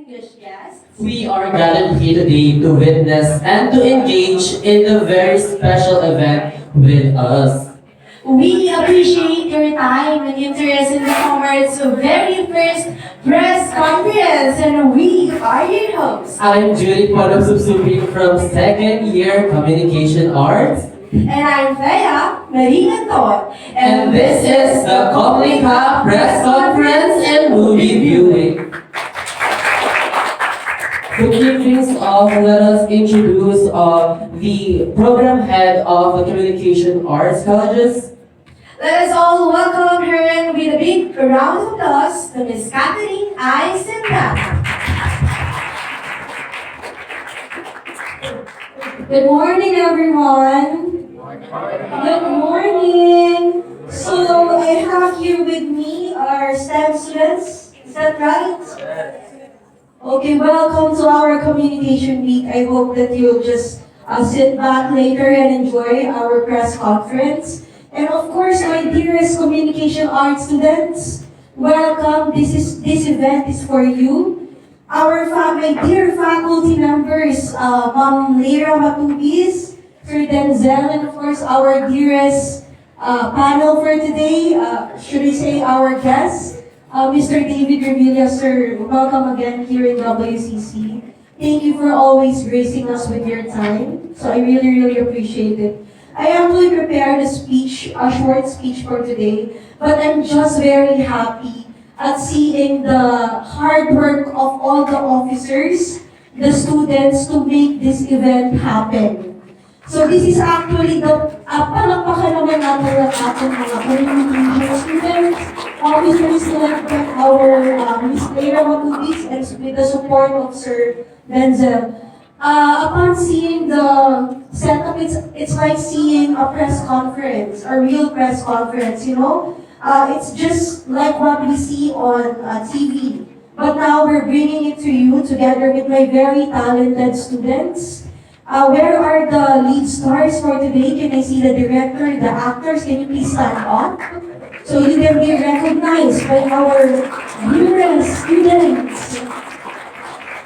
distinguished guests. We are gathered here today to witness and to engage in the very special event with us. We appreciate your time and interest in the Commerce very first press conference, and we are your hosts. I'm Judy Panabsubsubing from second year Communication Arts. And I'm Thea Marina Tot. And this is the Comlica Press Conference and Movie Viewing. To kick things off, let us introduce the program head of the Communication Arts Colleges. Let us all welcome her with a big round of applause to Miss Catherine Eisenbach. Good morning, everyone. Good morning. So I have here with me our STEM students. Is that right? Okay, welcome to our Communication Week. I hope that you'll just sit back later and enjoy our press conference. And of course, my dearest Communication Arts students, welcome. This event is for you. My dear faculty members, Ma'am Lyra Matubis, Sir Denzel, and of course our dearest panel for today, should I say our guest, Mr. David Revilla. Sir, welcome again here in WCC. Thank you for always gracing us with your time. So I really appreciate it. I actually prepared a short speech for today, but I'm just very happy at seeing the hard work of all the officers, the students to make this event happen. So this is actually the, palakpakan naman natin ang ating mga communication students, officers selected our Ms. Lyra Matubis, and with the support of Sir Denzel. Upon seeing the setup, it's like seeing a press conference, a real press conference, you know? It's just like what we see on TV. But now we're bringing it to you together with my very talented students. Where are the lead stars for today? Can I see the director, the actors? Can you please stand up? So you can be recognized by our dearest students.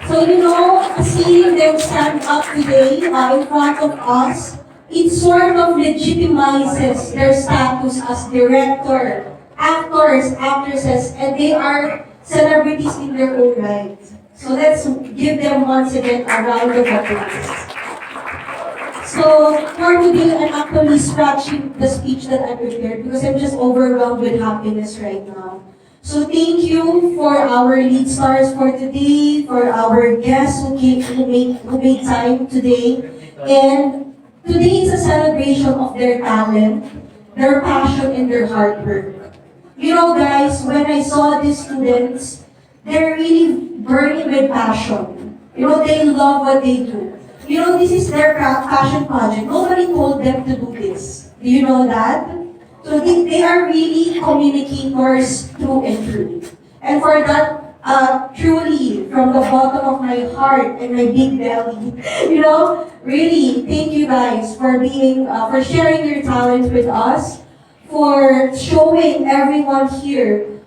So you know, seeing them stand up today in front of us, it sort of legitimizes their status as director, actors, actresses, and they are celebrities in their own right. So let's give them once again a round of applause. So for today, I'm actually scratching the speech that I prepared because I'm just overwhelmed with happiness right now. So thank you for our lead stars for today, for our guests who made time today. And today is a celebration of their talent, their passion, and their hard work. You know guys, when I saw these students, they're really burning with passion. You know, they love what they do. You know, this is their passion project. Nobody told them to do this. Do you know that? So they are really communicators through and through. And for that, truly, from the bottom of my heart and my big belly, you know, really, thank you guys for for sharing your talent with us, for showing everyone here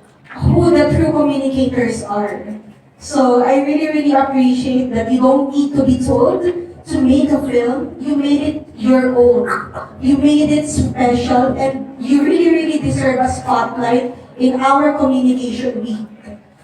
who the true communicators are. So I really appreciate that you don't need to be told to make a film. You made it your own. You made it special, and you really deserve a spotlight in our Communication Week.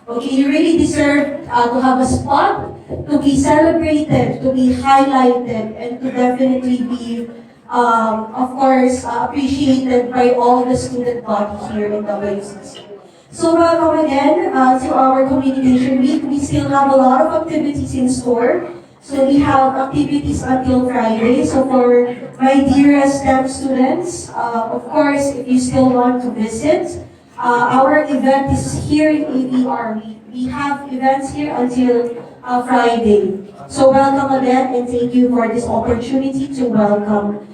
Okay, you really deserve to have a spot, to be celebrated, to be highlighted, and to definitely be, of course, appreciated by all the student body here in WCC. So welcome again to our Communication Week. We still have a lot of activities in store. So we have activities until Friday. So for my dearest STEM students, of course, if you still want to visit, our event is here in AVR. We have events here until Friday. So welcome again, and thank you for this opportunity to welcome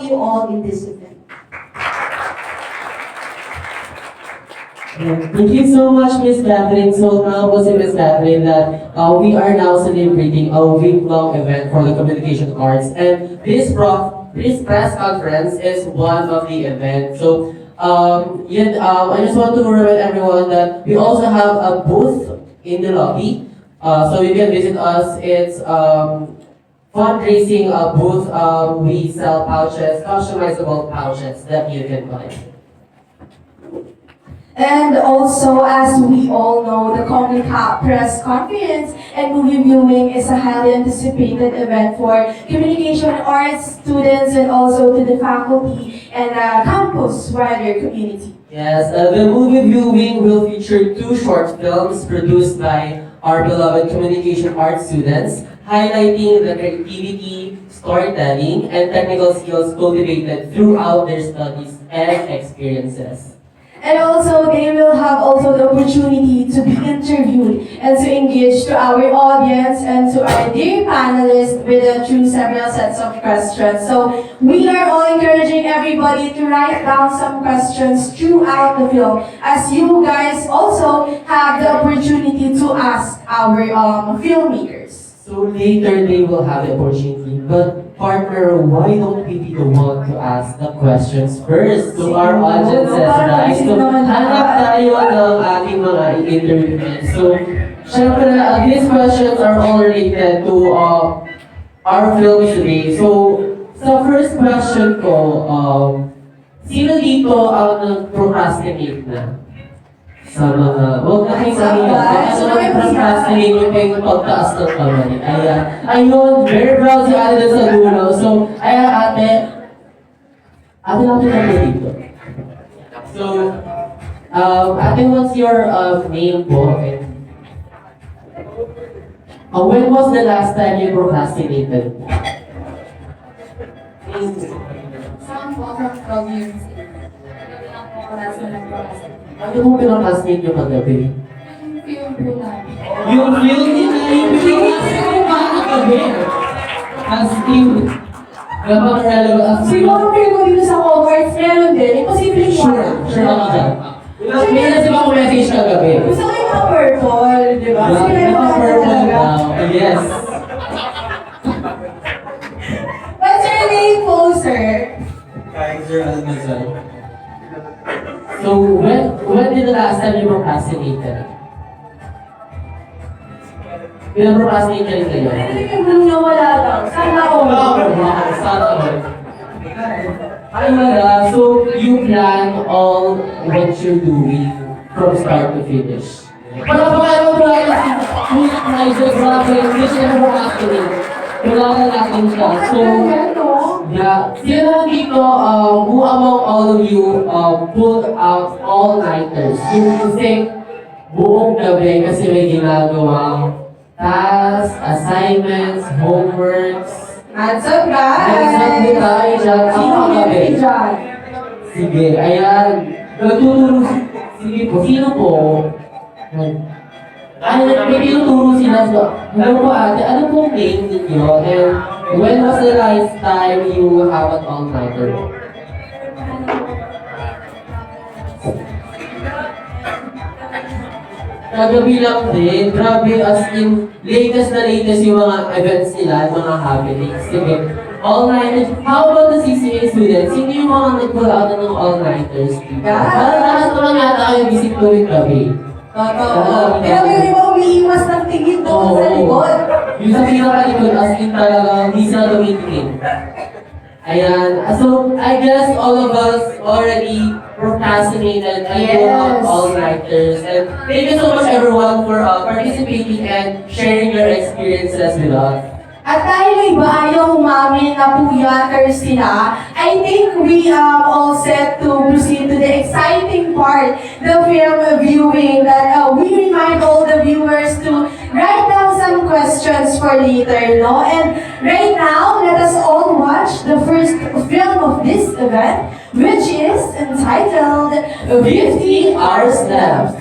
you all in this event. Thank you so much, Miss Catherine. So now po si Miss Catherine that we are now celebrating a week-long event for the Communication Arts, and this press conference is one of the events. So I just want to remind everyone that we also have a booth in the lobby So you can visit us. It's fundraising booth. We sell pouches, customizable pouches that you can collect. And also, as we all know, the Communicat Press Conference and movie viewing is a highly anticipated event for communication arts students and also to the faculty and campus wider community. Yes, the movie viewing will feature two short films produced by our beloved communication arts students, highlighting the creativity, storytelling, and technical skills cultivated throughout their studies and experiences. And also, they will have also the opportunity to be interviewed and to engage to our audience and to our dear panelists with through several sets of questions. So we are all encouraging everybody to write down some questions throughout the film, as you guys also have the opportunity to ask our filmmakers. So later they will have the opportunity, but partner, why don't we be the one to ask the questions first to our audiences, right? So hanap tayo ng ating mga interviewees. So, syempre, these questions are all related to our film today. So, sa first question ko, sino dito ang nag-procrastinate na? Sa mga, huwag na kayo sabihin. Ano nag-procrastinate yung kayong pagtaas ng kamay. Ayan. Ayun, very proud si ate dun sa dulo. So, ayan ate. Ate lang kami dito. So, ate, what's your name po? When was the last time you procrastinated? Some water from you. Ano mo pinocrastinate yung kagabi? Yung film po namin. Yung film nila, yung film nila kagabi. As in, kapag relevant. Siguro kayo dito sa Hogwarts, meron din. Imposible yung Sure ako dyan. May nasi ba akong message kagabi? Gusto ko yung mga purple, di ba? Kasi meron ka talaga. Yes. What's your name po, sir? Kaiser Almazal. So, when did the last time you procrastinated? Pinaprocrastinate ka rin kayo? Ano yung blue na wala lang? Sana ako. Sana all. Ay, wala. So, you plan all what you're doing from start to finish. Wala pa kayo wala si Kaiser, grabe. Hindi siya procrastinate. Wala ka natin siya. So, yeah. Sino naman dito, who among all of you pulled out all-nighters? Yung think buong gabi kasi may ginagawang tasks, assignments, homeworks. Hands up, guys! Hands up tayo dyan. Sino Ako hindi gabi. dyan? Sige, ayan. Nagtuturo. Sige po, sino po? Ay, may tinuturo sila. So, hello po ate, ano pong name ninyo? And when was the last time you have an all-nighter? Kagabi lang din. Grabe, as in, latest na latest yung mga events nila, mga happenings. Sige, all-nighters. How about the CCA students? Sino yung mga nagpula ng all-nighters? Parang lahat naman yata kayo visit ko rin gabi. Totoo. Pero yung iba umiiwas ng tingin doon sa likod. Yung sa pinakalikod, as in talaga, hindi sila tumitingin. Ayan. So, I guess all of us already procrastinated and go out all-nighters. And thank you so much everyone for participating and sharing your experiences with us. At dahil may iba ayaw umamin na puyaters sila, I think we all set to proceed to the exciting part, the film viewing, that we remind all the viewers to write down some questions for later, no? And right now, let us all watch the first film of this event, which is entitled 50 Hours Left.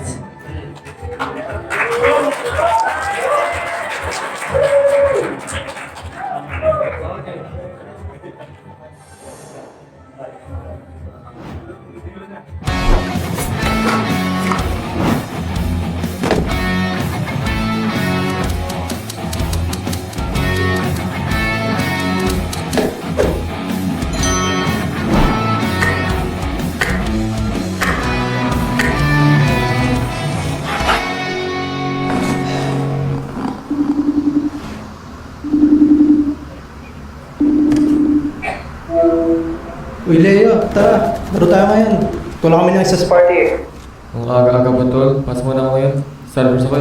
tara. Laro tayo ngayon. Kulang kami ng access party eh. Ang aga-aga ba, tol? Pasok mo na ako ngayon. Servers ako.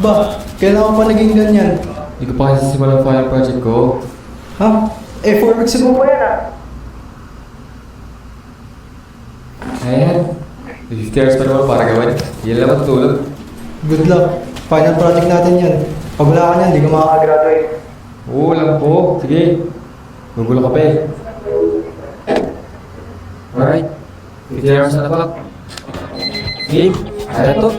Ba, kailan ka pa naging ganyan? Hindi ko pa kasi simulan ang final project ko. Ha? Eh, 4 weeks ago pa yan ah. Ayan. 50 hours pa naman para gawin. Yan lang matutulog. Good luck. Final project natin yan. Pag wala ka niyan, hindi ka makakagraduate. Oo, alam ko. Sige. Gugulo ka pa eh. Alright. 50 hours na clock. Game. Kaya to.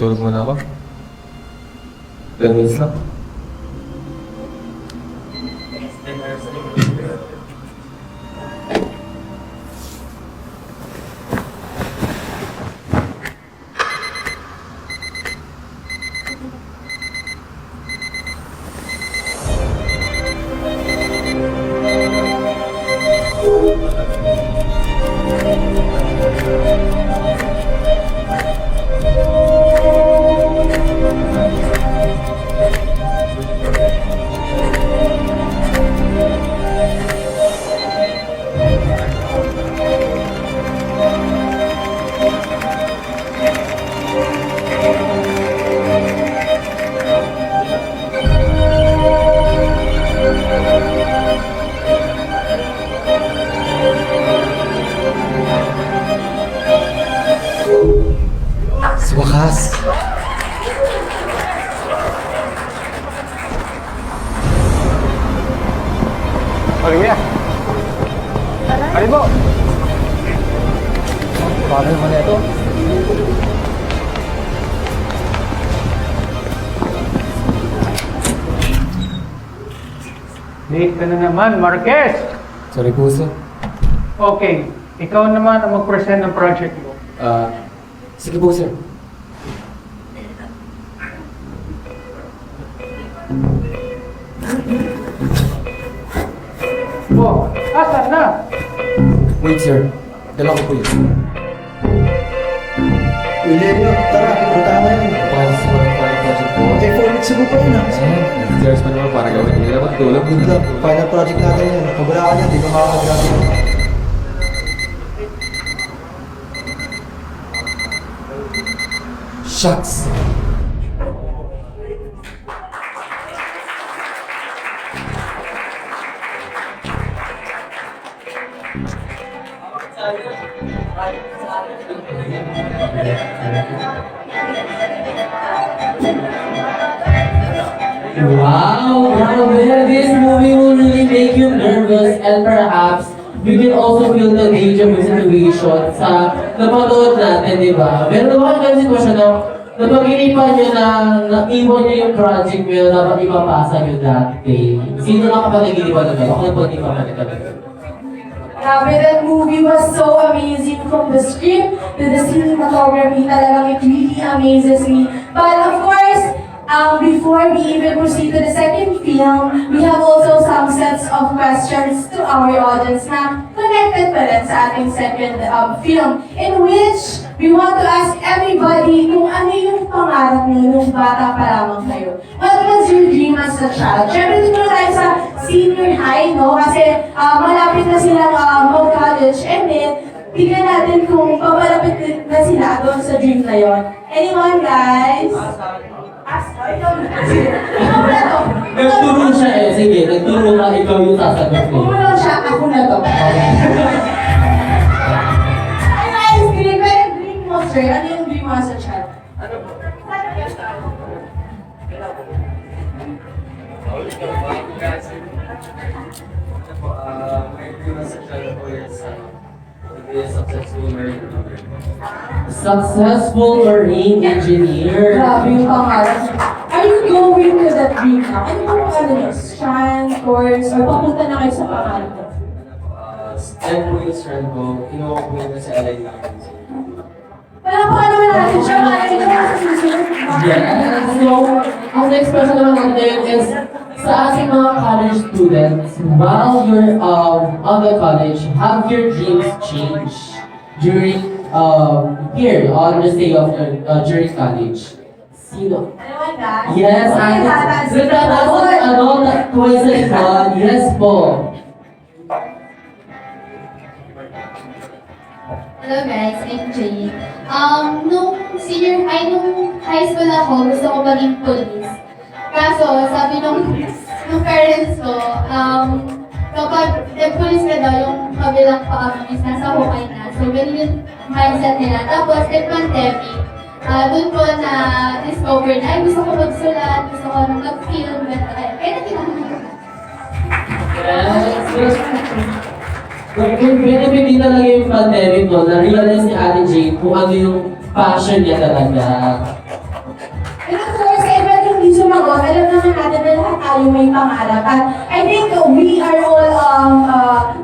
Tulog muna ako. 10 minutes lang. Sa wakas. Olivia! Alibo! Paano naman ito? Late ka na naman, Marquez! Sorry po, sir. Okay, ikaw naman ang mag-present ng project mo. Sige po, sir. Oh, asan na? Wait, sir. Dala ko po yun. William, tara. Laro tayo ngayon. Hindi ko pa kasi simulan ang final project ko. Eh, 4 weeks ago pa yan ah. Ayan. 50 hours pa naman para gawin. Yan lang matutulog. Good luck. Final project natin yan. Pag wala ka niyan, hindi ka makakagraduate. Shucks! Wow, grabe. This movie will really make you nervous and perhaps you can also feel the deja vu situation sa napanood natin, di ba? Pero naman kayo sitwasyon na napag-inipan nyo na naiwan nyo yung project nyo na dapat ipapasa nyo that day. Sino nakapag-inipan na gano'n? Ako napag-inipan na gano'n. Grabe, that movie was so amazing from the script to the cinematography. Talagang it really amazes me. But of course, Before we even proceed to the second film, we have also some sets of questions to our audience na connected pa rin sa ating second film, in which we want to ask everybody kung ano yung pangarap niyo nung bata pa lamang kayo. What was your dream as a child? Siyempre, dito tayo sa senior high, no? Kasi malapit na silang mag-college, and then, tignan natin kung papalapit na sila doon sa dream na yon. Anyone, guys? Ikaw na to. Nagturo siya eh. Sige, nagturo ka, ikaw yung sasagot mo. Kumulong siya, ako na to. Ay, guys, dream mo, sir. Ano yung dream mo as a child? Successful marine engineer. Grabe yung pangarap. Are you going to that dream now? Ano yung ano nyo? Science, course, or papunta na kayo sa pangarap nyo? And po yung friend ko, kinuha ko yun sa LA namin. Wala pa ka naman natin siya. Wala rin naman sa susunod. Yes. So, ang next question naman natin is, sa ating mga college students, while you're on the college, have your dreams changed during here on the stay of during college? Sino? Anyone, guys? Yes, Okay, twice a month. Yes po. Hello guys, I'm Jane. Nung high school ako, gusto ko maging police. Kaso, sabi nung parents ko, kapag nag-police ka daw, yung kabilang paa is nasa hukay na. So, ganun yung mindset nila. Tapos, in pandemic, doon ko na-discover na, ay, gusto ko magsulat, gusto ko mag-film, kaya natin Yes. Yung benefit din talaga yung pandemic no, na-realize ni Ate Jane kung ano yung passion niya talaga. And of course, kahit hindi sumagot, alam naman natin na lahat tayo may pangarap. At I think we are all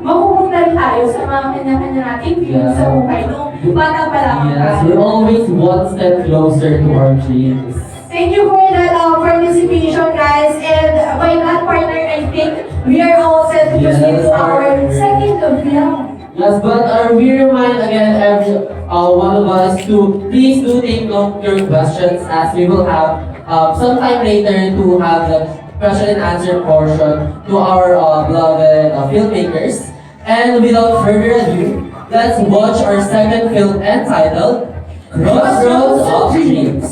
mapupunta rin tayo sa mga kanya-kanya nating views sa buhay nung bata pa lang Yes, tayo. we're always one step closer to our dreams. Thank you for that participation, guys. And by that partner, I think we are all set to proceed to our second film. Yes, but we remind again every one of us to please do take note your questions as we will have some time later to have the question and answer portion to our beloved filmmakers. And without further ado, let's watch our second film entitled Crossroads of Dreams.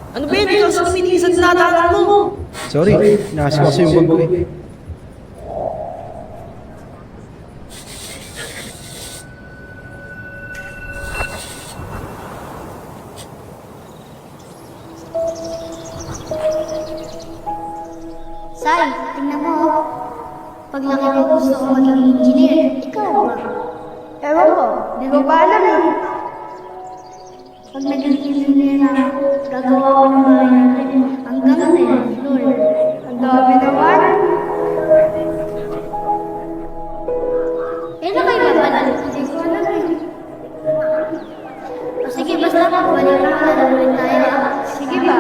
Ano ba yun? Ikaw sa tumitingin sa tinataran mo? Sorry, nasa kasi yung bag ko eh. Sai, tingnan mo. Paglaki ko gusto ko maging engineer. Ikaw ba? Ewan ko, di ko pa alam eh. Pag naging engineer na ako, gagawa ko ng bahay natin. Hanggang na yan, Lord. Ang dami naman. Kailan kayo babalik? Hindi ko alam eh. O sige, basta magbalik na malalawin tayo. Sige ba?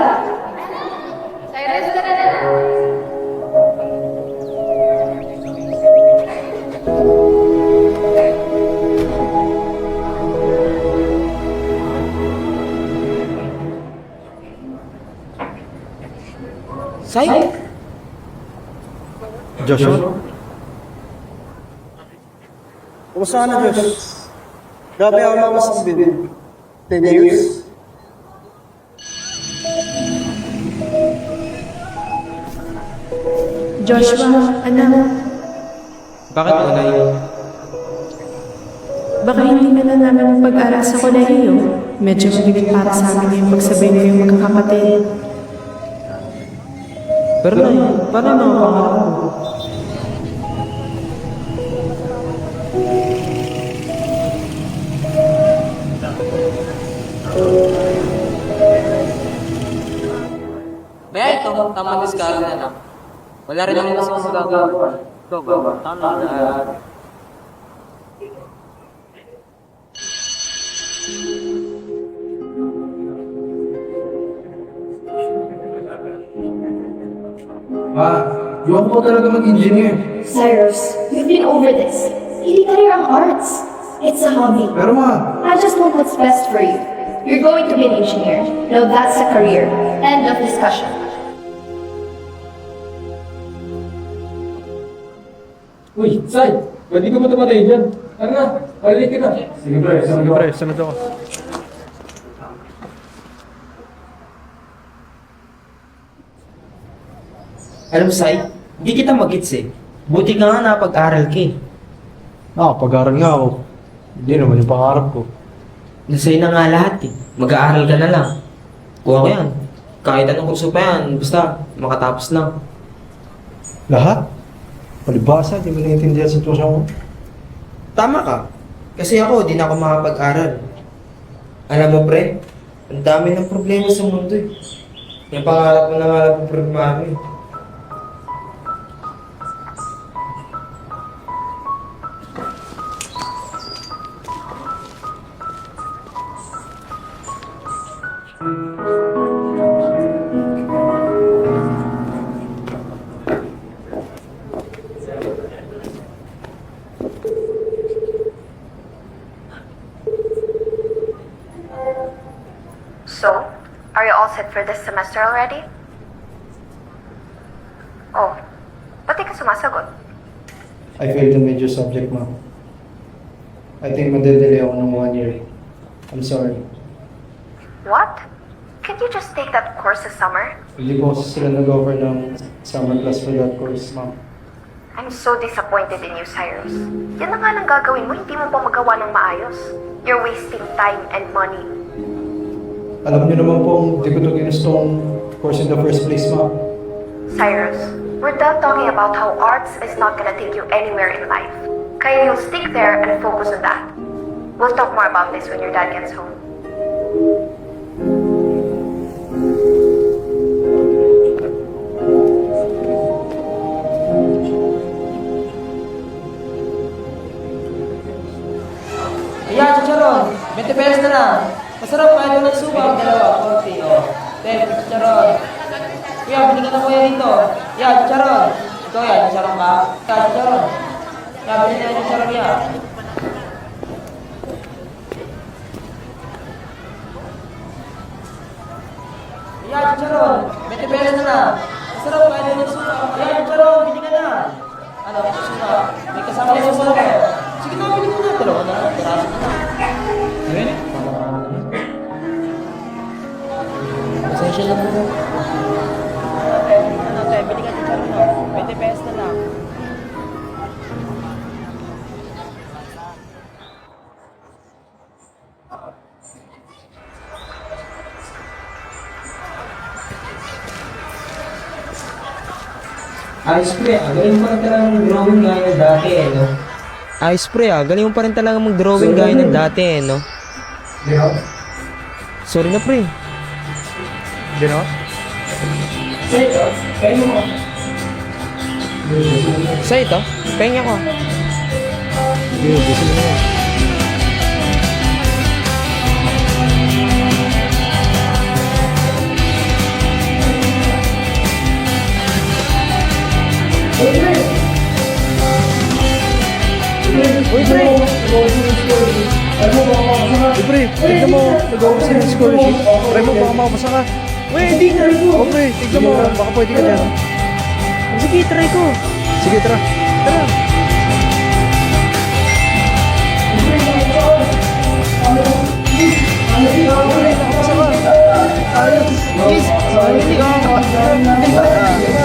Sai? Joshua? Kumusta ka na, Josh? Grabe ako lang sa bin. 10 years? Joshua, anak, Bakit unay? baka hindi na namin ang pag-aral sa kolehiyo. Medyo mabigat para sa amin yung pagsabay na yung magkakapatid. Pero na, paano yung mga pangarap mo? Kaya ito, tamang discard na lang. Wala rin naman mas magagawa. Go. Tama na. Yung po talaga mag-engineer. Cyrus, we've been over this. Hindi career ang arts. It's a hobby. Pero ma, I just want what's best for you. You're going to be an engineer. Now that's a career. End of discussion. Uy, Sai! Pwede ka ba tumatay dyan? Ano na? Palilig ka na. Sige pre, sunod ako. Alam, Sai, hindi kita magits eh. Buti ka nga napag-aral ka eh. pag-aaral nga ako. Hindi naman yung pangarap ko. Nasa'yo na nga lahat eh. Mag-aaral ka na lang. Kuha ko yan. Kahit anong kurso pa yan, basta makatapos lang. Lahat? Palibasa, di mo naiintindihan ang sitwasyon ko. Tama ka. Kasi ako, di na ako makapag-aral. Alam mo pre, ang dami ng problema sa mundo eh. Yung pangarap mo na nga lang ang problema eh. So, are you all set for this semester already? Oh, ba't di ka sumasagot? I failed the major subject, ma. I think madedelay ako ng 1 year. I'm sorry. What? Can't you just take that course this summer? Hindi po kasi sila nag-offer ng summer class for that course, ma'am. I'm so disappointed in you, Cyrus. Yan na nga lang gagawin mo, hindi mo pa magawa ng maayos. You're wasting time and money. Alam niyo naman po, hindi ko ito ginustong course in the first place, ma'am. Cyrus, we're done talking about how arts is not gonna take you anywhere in life. Kaya you'll stick there and focus on that. We'll talk more about this when your dad gets home. Ayan, chicharon. 20 pesos na lang. Masarap, kahit walang suka. Dalawa, konti. O. 10, chicharon. Kuya, binigyan na kuya dito. Yan, chicharon. Ikaw yan, chicharon ka? Yan, chicharon. Yan, binigyan na chicharon yan. Ayan, chicharon. 20 pesos na lang. Masarap, kahit walang suka. Ayan, chicharon. Binigyan na. Ano, suka. May kasama na suka. Sige na, binigyan na. Dalawa na lang. Piraso na lang. Pasensya na po. Ano, te, bili ka chicharon mo. 20 pesos na lang. Ayos pre, galing mo pa rin talaga mag-drawing gaya ng dati eh, no? Ayos pre, galing mo pa rin talaga mag-drawing gaya ng dati eh, no? Sorry na pre. Gino? Sa ito, pengen ko. Uy, pre! Uy, pre, tignan mo, nag-offer sila ng scholarship. Try mo, baka makapasa ka. Pwede nga. Okay, tignan mo. Baka pwede ka dyan. Sige, try ko. Sige, tara. Tara.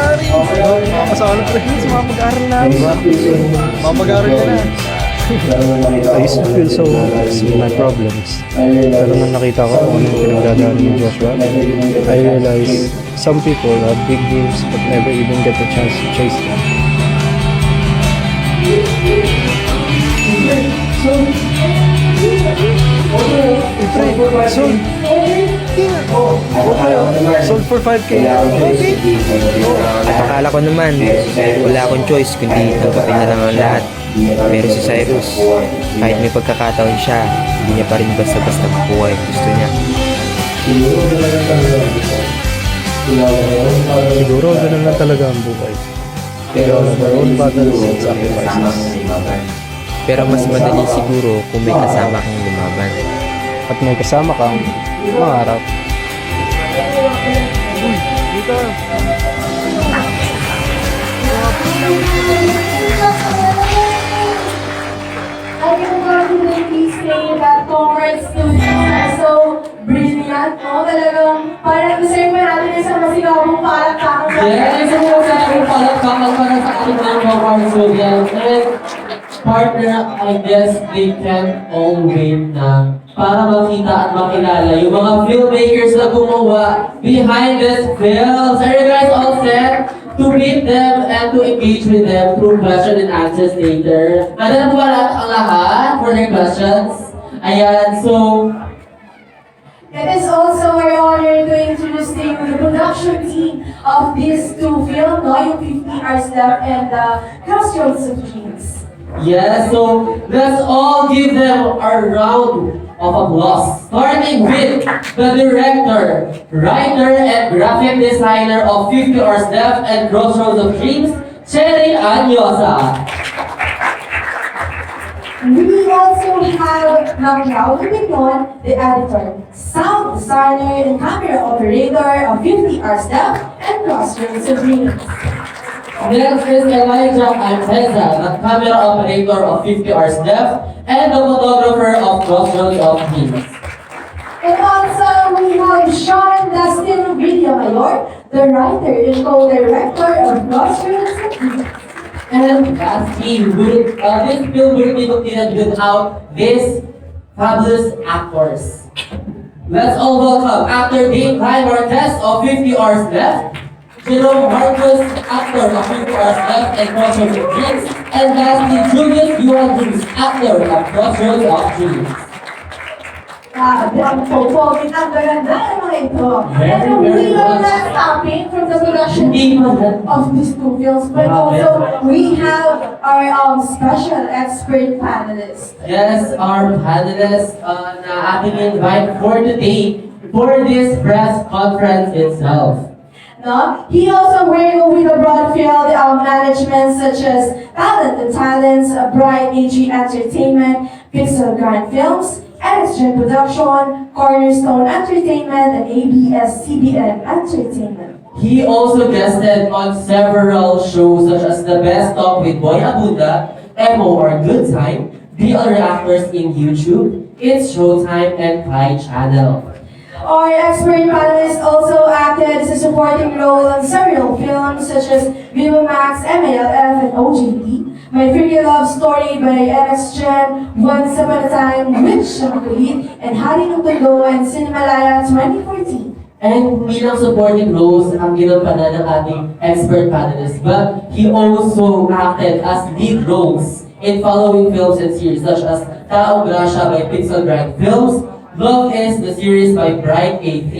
Makakasala pa rin sa mga pag-aaral na. Mga pag-aaral ka na. I used to feel so hopeless with my problems. Pero nung nakita ko kung ano yung pinagdadaanan ni Joshua, I realized some people have big dreams but never even get the chance to chase them. Sold. Sold for 5K. At akala ko naman, wala akong choice kundi tanggapin na lang ang lahat. Pero si Cyrus, kahit may pagkakataon siya, hindi niya pa rin basta-basta makuha yung gusto niya. Siguro ganun lang talaga ang buhay. Pero our own battles and sacrifices. Pero mas madali siguro kung may kasama kang lumaban. At may kasama kang mangarap. Dito. I can definitely say that congrats to you are so brilliant, no? Talagang parang deserve natin isang masigabong palakpakan. Yes, ito po sa aking palakpakan para sa ating mga Marsodians. And partner, I guess they can all wait na para makita at makilala yung mga filmmakers na gumawa behind these films. Are you guys all set to meet them and to engage with them through question and answers later? Nadala po ba ang lahat for their questions? Ayan, so It is also our honor to introduce to you the production team of these two films, no? Yung 50 Hours Left and the Crossroads of Dreams. yes, so let's all give them a round of applause. Starting with the director, writer, and graphic designer of 50 Hours Left and Crossroads of Dreams, Cherry Anyosa. We also have Maclau Lumignon, the editor, sound designer, and camera operator of 50 Hours Left and Crossroads of Dreams. Next is Elijah Anteza, the camera operator of 50 Hours Left and the photographer of Crossroads of Dreams. And also, we have Sean Dustin Villamayor, the writer and co-director of Crossroads of Dreams. And lastly, this film will be completed without these fabulous actors. Let's all welcome actor Dave Marquez of 50 Hours Left, Jerome Marcus, actor of 50 Hours Left and Crossroads of Dreams, and lastly, Julius Yuan Dreams, actor of Crossroads of Dreams. Ang pogi, ang ganda ng mga ito. Very, And very we are much. not stopping from the production Hindi man. of these two films, but also we have our special expert panelists. Yes, our panelists na ating invite for today for this press conference itself. No? He also worked with a broad field of management such as Talent and Talents, Bright AG Entertainment, Pixel Grand Films, Extreme Production, Cornerstone Entertainment, and ABS-CBN Entertainment. He also guested on several shows such as The Best Talk with Boy Abunda, MO or Good Time, BL Reactors in YouTube, It's Showtime, and Kai Channel. Our expert panelists also acted as a supporting role on several films such as Viva Max, MALF, and OJT, My Freaky Love Story by NX Gen, Once Upon a Time, Witch Shakulit, and Hari ng Tulo, and Cinemalaya 2014. And bilang supporting roles ang ginampanan ng ating expert panelists, but he also acted as lead roles in following films and series such as Taong Grasya by Pixel Grand Films, Love Is the series by Bright A3,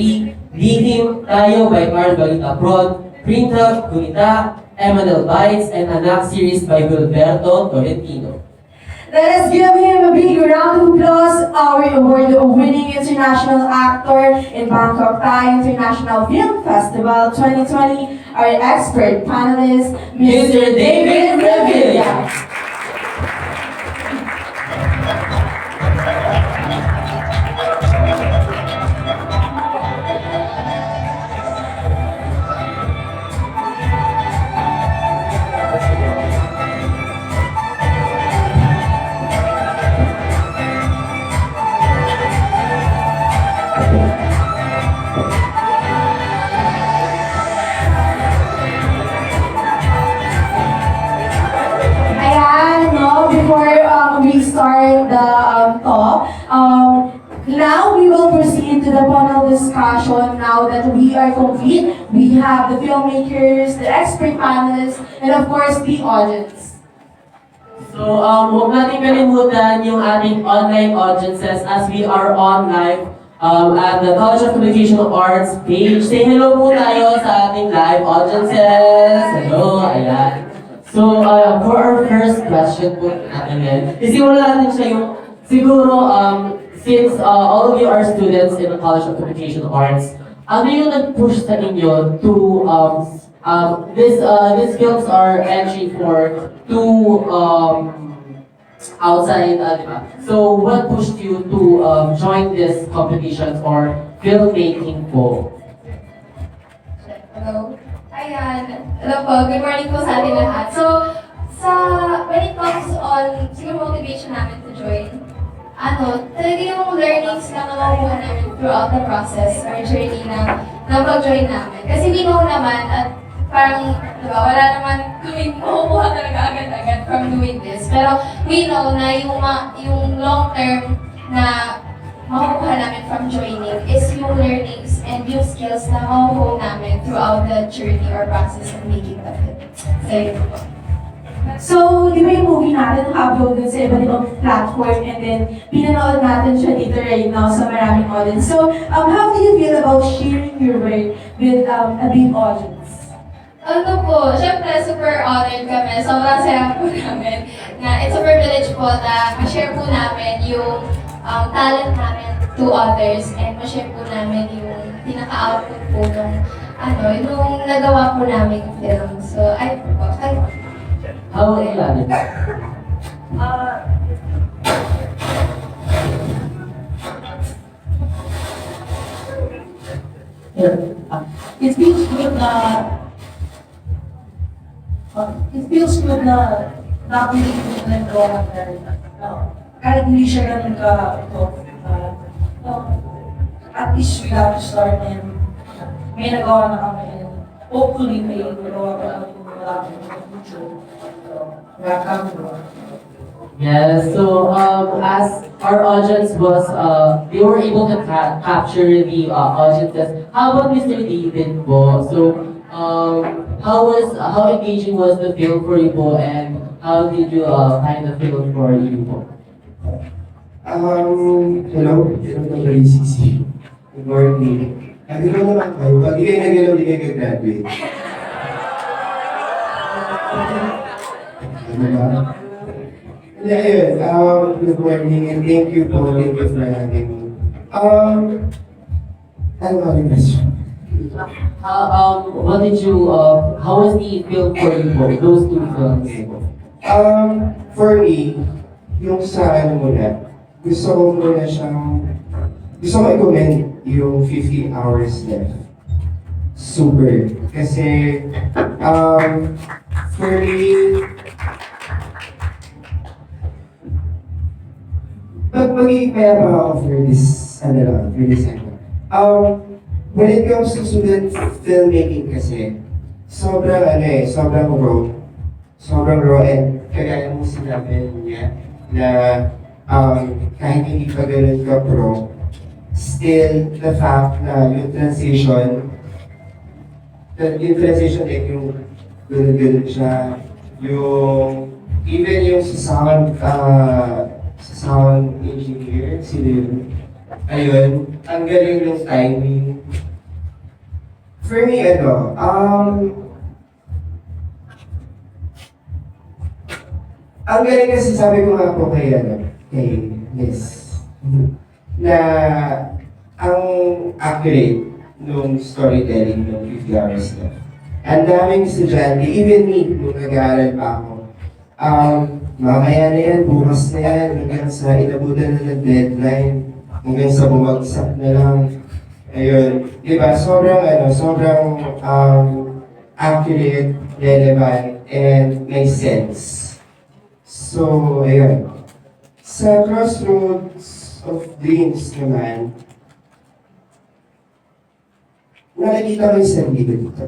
Lihim, Tayo by Carl Balita Prod, Printup, Kunita, Emanel Bites, and Anak series by Gilberto Tolentino. Let us give him a big round of applause, our award-winning international actor in Bangkok Thai International Film Festival 2020, our expert panelist, Mr. David Revilla. start the talk. Now we will proceed to the panel discussion now that we are complete. We have the filmmakers, the expert panelists, and of course the audience. So, huwag natin kalimutan yung ating online audiences as we are on live at the College of Communication Arts page. Say hello po tayo sa ating live audiences. Hello, ayan. So, for our first question po natin yan, isimulan natin siya yung, siguro, since all of you are students in the College of Communication Arts, ano yung nag-push sa inyo to, these films are entry for two outside, diba? So, what pushed you to join this competition or filmmaking po? Hello. Ayan. Hello po. Good morning po sa ating lahat. So, when it comes on siguro motivation namin to join, talaga yung learnings na nakukuha namin throughout the process or journey na pag-join namin. Kasi we know naman at parang, diba, wala naman kami makukuha talaga agad-agad from doing this. Pero we know na yung long term na makukuha namin from joining is yung learnings and yung skills na makukuha namin throughout the journey or process of making the film. So, yun po. So, di ba yung movie natin upload dun sa iba't ibang platform and then pinanood natin siya dito right now sa maraming audience. So, how do you feel about sharing your work with a big audience? Syempre super honored kami. Sobrang saya po namin na it's a privilege po na ma-share po namin yung talent namin to others and ma-share po namin yung pinaka-output po nung nagawa po namin film. So, How about you, Lani? It feels good na napili ko na ito kahit hindi siya ganun at least we have to start and may nagawa na kami and hopefully may nagawa pa namin yung malaki in the future. Yes, so as our audience was, they were able to capture the audiences. How about Mr. David po? So, how engaging was the film for you po, and how did you find the film for you po? Hello, CC. Good morning. Nagalaw naman kayo. Pag di kayo nagalaw, di kayo graduate. Diba? Yeah, ayun. Good morning and thank you for having me. Ano ba yung question? What did you, how was the film for you po, those two films? For me, yung sa gusto ko i-commend yung 50 hours left. Super. Kasi, for me, magiging kaya pa ako for this ano. When it comes to student filmmaking kasi, sobrang raw and kagaya mo sinabi niya na kahit hindi pa ganun ka pro, still the fact na yung transition like yung ganun siya, even yung sa sound engineer, ayun, ang galing yung timing. For me, ang galing kasi sabi ko nga po kay Miss, na ang accurate nung storytelling ng 50 hours na. Ang daming estudyante, even me, nung nag-aaral pa ako, mamaya na yan, bukas na yan, hanggang sa inabutan na ng deadline, hanggang sa bumagsak na lang. Ayun, di ba? Sobrang accurate, relevant, and may sense. So, ayun. Sa Crossroads of Dreams naman, nakikita ko yung sarili ko dito.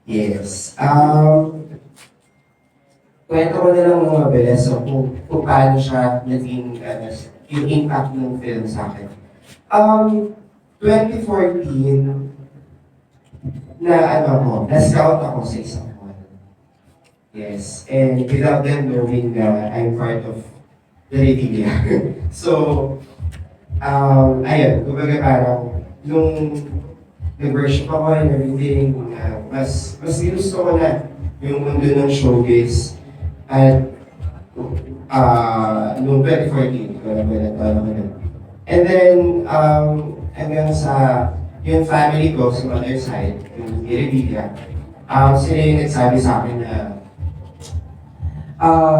Yes. kwento ko na lang ng mabilis so, kung paano siya naging yung impact ng film sa akin. 2014, na-scout ako sa isang mall. Yes, and without them knowing na I'm part of the Revilla. So, ayun, kumbaga parang, nung nag-worship ako and everything, mas ginusto ko na yung mundo ng showbiz. At, noong 2014, wala ko na. And then, hanggang sa, yung family ko sa mother side, yung Revilla, sila yung nagsabi sa akin na,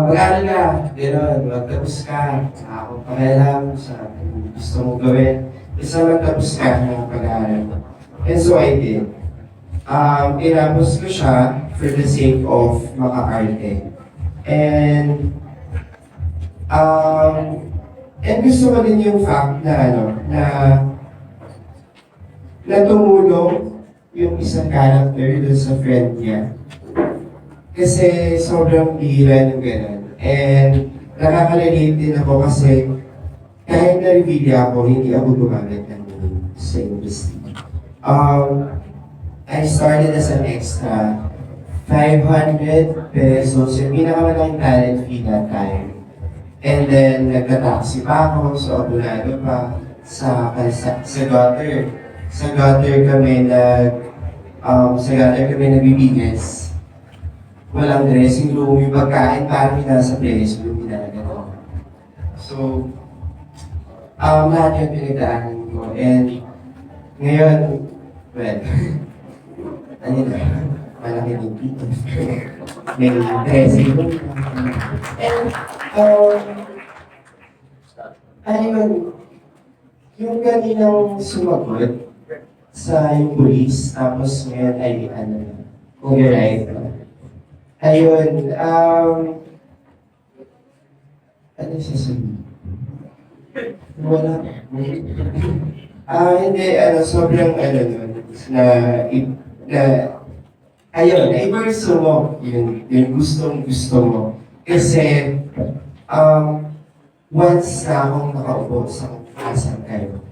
mag-aaral ka, gano'n, magtapos ka, akong pakialam sa gusto mong gawin, isa magtapos ka ng pag-aaral. And so I did. Tinapos ko siya for the sake of maka-arte. And gusto ko din yung fact na na tumulong yung isang character dun sa friend niya. Kasi sobrang bihira ng gano'n. And nakaka-relate din ako kasi kahit na-reveal ako, hindi ako gumamit ng sa industry. I started as an extra, 500 pesos, yung pinakamalaking talent fee that time. And then, nagka-taxi pa ako, so abulado pa sa gutter. Sa gutter kami nagbibigis. Walang dressing room, yung pagkain parang nasa place, yung ginagawa. So, lahat yung pinagdaanan ko. And ngayon, well, malaki din dito. May dressing room. And, yung kaninang sumagot sa yung police, tapos ngayon ay kung you're right. Ayun, ano sasabihin? Wala. Hindi, sobrang ayun, i-pursue mo yung gustong-gusto mo. Kasi, once na akong nakaupo sa kasan kayo,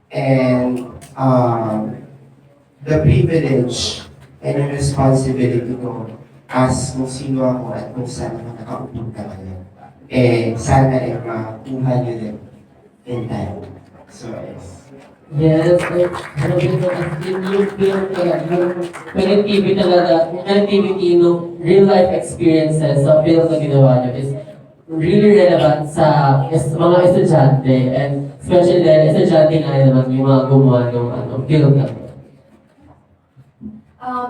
and the privilege and the responsibility ko as kung sino ako at kung saan ako nakaupo ka ngayon, sana makuha nyo din in time. So, yes. Yes, yung film talaga, yung connectivity talaga, yung connectivity ng real life experiences sa film na ginawa nyo is really relevant sa mga estudyante and especially dahil estudyante nga naman yung mga gumawa ng film na to.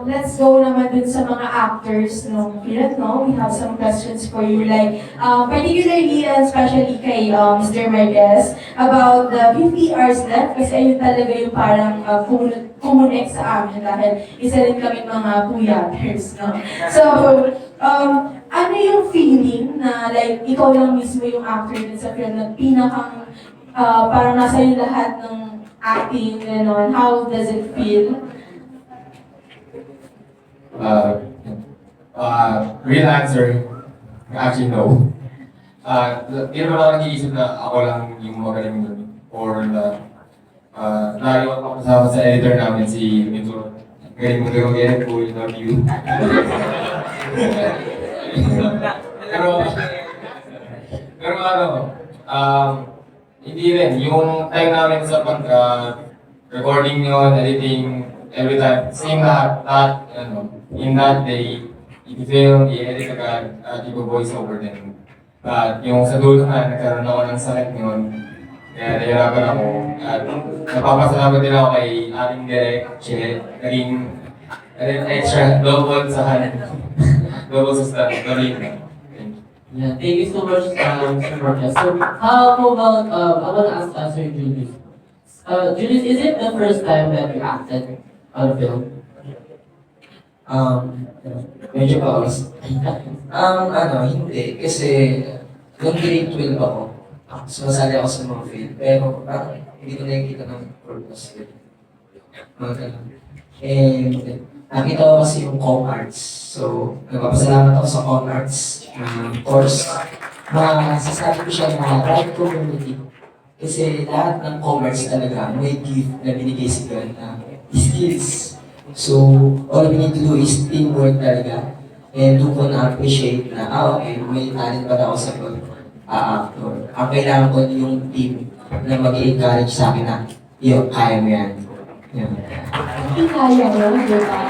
Let's go naman dun sa mga actors ng film, no? We have some questions for you, like, particularly and especially kay Mr. Marquez, about the 50 hours left, kasi ayun talaga yung parang kumunik sa amin dahil isa rin kami mga puyaters, no? So, ano yung feeling na like ikaw lang mismo yung actor din sa film na pinakang parang nasa yung lahat ng acting, gano'n, how does it feel? Real answer, actually no. Hindi naman ako nag-iisip na ako lang yung magaling doon. Or lagi ako kasama sa editor namin, si Mito. Galing mo gawang edit ko, we love you. pero hindi rin. Yung time namin sa recording yun, editing, every time, same lahat, in that day, i-film, i-edit agad, at i-voice over din. At yung sa dulo na, nagkaroon ako ng sakit ngayon, kaya nahirapan ako. At napapasalamat din ako kay ating direct, Chile, naging extra, double sa double sa study. Yeah, thank you so much, Mr. Marquez. So, how about, I want to ask Sir Julius. Julius, is it the first time that you acted on a film? Medyo paus. Hindi. Kasi, nung grade 12 ako, sumasali ako sa mga film. Pero, parang hindi ko nakikita ng purpose. Mga ganun. And, nakita ko kasi yung Com Arts. So, nagpapasalamat ako sa Com Arts course. Masasabi ko siya na right community. Kasi lahat ng commerce talaga may gift na binigay sa God na skills. So, all we need to do is teamwork talaga. And doon ko na-appreciate na, okay, may talent pala ako sa pag-actor. Ang kailangan ko yung team na mag-encourage sa akin na, kaya mo yan. Kaya mo, di ba?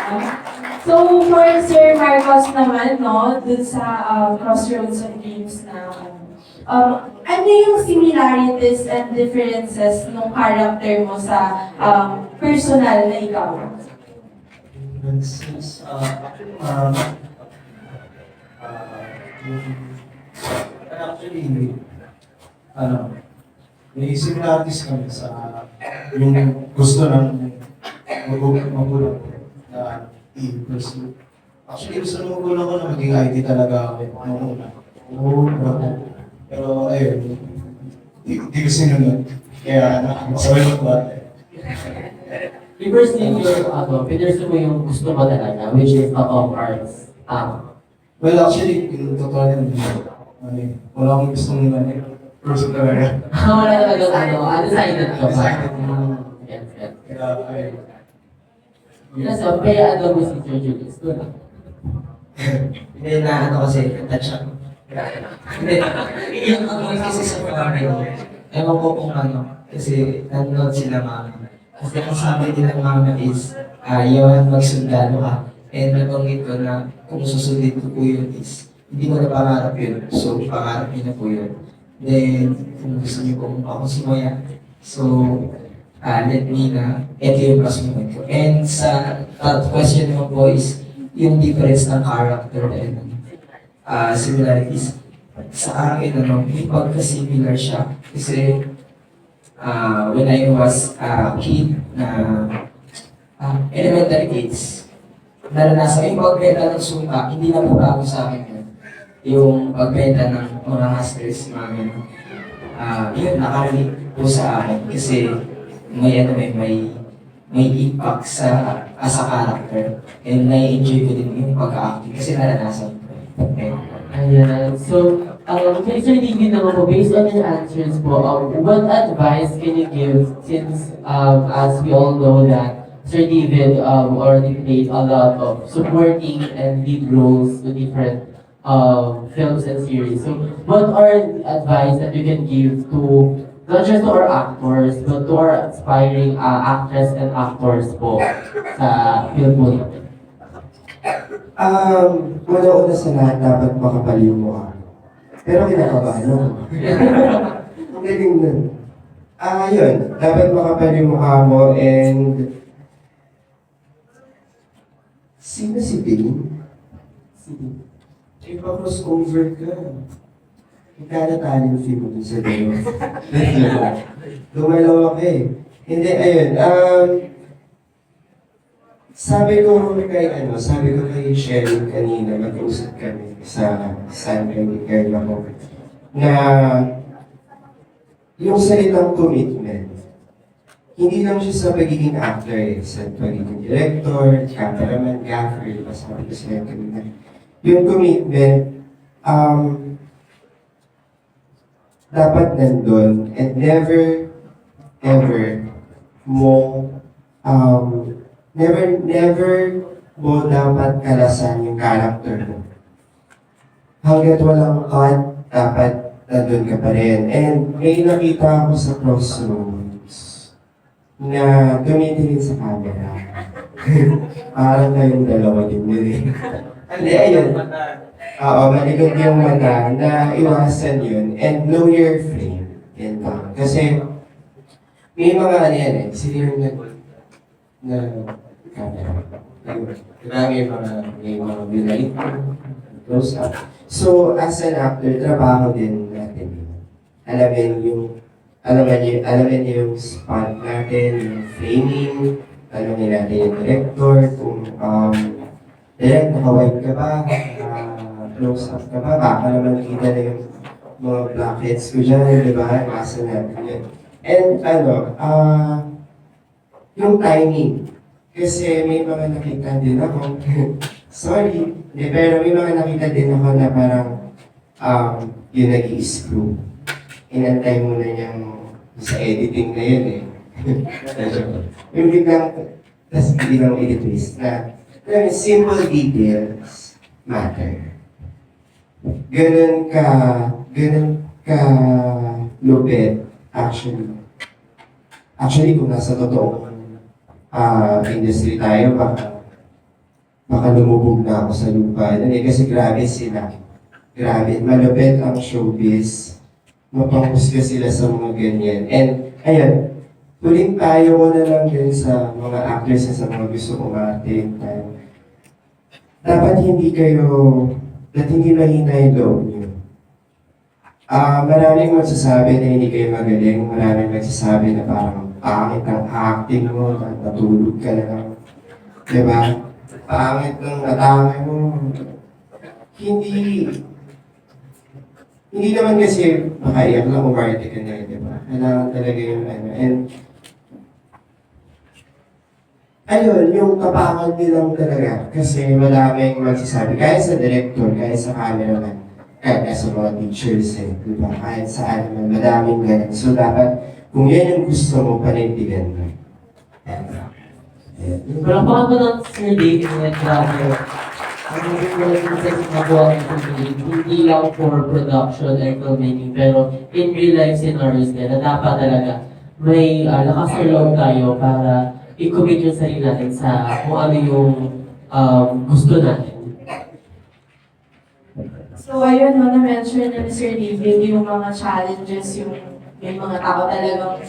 So, for Sir Marcos naman, no, dun sa Crossroads of Dreams na, ano yung similarities and differences ng character mo sa personal na ikaw? Actually, may similarities kami sa yung gusto ng magulang na i-pursue. Actually, gusto ng magulang ko na maging IT talaga ako noong una. Pero ayun, di ko sinunod. Kaya masaway ba? Reverse din yung, pinursu mo yung gusto mo talaga, which is of arts. Well, actually, yung totoo din, wala akong gustong person talaga. Wala talaga, undecided ka ba? Yes. Kaya, ayun. So, kaya mo si Sir Julius, doon lang. Hindi na kasi, touch ako. Hindi, yung kasi sa family, ewan ko kung kasi nanonood sila mama. Kasi ang sabi nila mama is, yawan magsundalo ka. And nabanggit ko na kung susundin ko po yun is, hindi ko na pangarap yun. So, pangarap niyo na po yun. Then, kung gusto niyo kung ako sumaya, so, let me na, ito yung kasunod ko. And sa third question mo po is, yung difference ng character and similarities. Sa akin, may pagka-similar siya. Kasi, when I was a kid na elementary kids, naranasan yung pagbenta ng sungka, hindi na po bago sa akin yun. Yung pagbenta ng mga hustlers, mga gano'n. Yun, nakarelate po sa akin kasi may impact sa as a character. And nai-enjoy ko din yung pag-acting kasi naranasan ko. Ayan. So, kay Sir David naman po, based on your answers po, what advice can you give since, as we all know that Sir David already played a lot of supporting and lead roles to different films and series. So, what are advice that you can give to, not just to our actors, but to our aspiring actors and actors po sa film po natin? Una-una sa lahat, dapat makapaliw mo ka. Pero kinakabahan ako. Ang galing nun. Yun, dapat makapaliw mo ka mo and sino si Bing? Ipa-crossover ka. Ikala-talent fee mo dun sa dalawa. Dumalaw ako eh. Hindi, ayun. Sabi ko kay Shelly kanina, mag-usap kami sa San Miguel ako, na yung salitang commitment, hindi lang siya sa pagiging actor eh, sa pagiging director, cameraman, gaffer, sabi ko sa'yo kanina. Yung commitment, dapat nandun and never, ever mo, never mo dapat kalasan yung character mo. Hanggat walang cut, dapat nandun ka pa rin. And may nakita ako sa Crossroads na tumitingin sa camera. Parang kayong dalawa din yun. Hindi, ayun. Oo, malikot yung mata na iwasan yun and know your frame. Yan ba? Kasi may mga yan sila na camera. May mga bilay, close up. So, as an actor, trabaho din natin yun. Alamin yung spot natin, yung framing, alamin natin yung director, kung direct, naka-wide ka ba, close up ka ba, baka naman kita na yung mga blackheads ko dyan, di ba? Asa natin yun. And yung timing. Kasi may mga nakita din ako, sorry, pero may mga nakita din ako na parang yung nag-i-screw. Inantay mo na niyang sa editing na yun eh. Yung biglang, tas biglang i-twist na simple details matter. Ganun ka lupit, actually. Actually, kung nasa totoong industry tayo, baka lumubog na ako sa lupa. Kasi grabe sila. Grabe, malupit ang showbiz. Mapanghusga sila sa mga ganyan. And, ayun, huling tayo ko na lang din sa mga actors sa mga gusto umarte. Dapat hindi mahina yung loob niyo. Maraming magsasabi na hindi kayo magaling. Maraming magsasabi na parang pangit ang acting mo, natulog ka na lang. Diba? Pangit ng atake mo. Hindi naman kasi makaiyak lang umarte ka na, diba? Kailangan talaga yung ano. And, ayun, yung kapangan nilang talaga. Kasi maraming magsasabi, kahit sa director, kahit sa cameraman, kahit sa mga teachers, diba? Kahit saan naman, madaming ganun. So, dapat, kung yan yung gusto mo, panindigan mo. Pero baka ba ng Sir David na grabe, ang mga kasi magawa ng hindi lang for production and filmmaking, pero in real life scenarios din, na dapat talaga may lakas ng loob tayo para i-commit yung sarili natin sa kung ano yung gusto natin. So ayun, na-mention na ni Sir David yung mga challenges, yung may mga tao talagang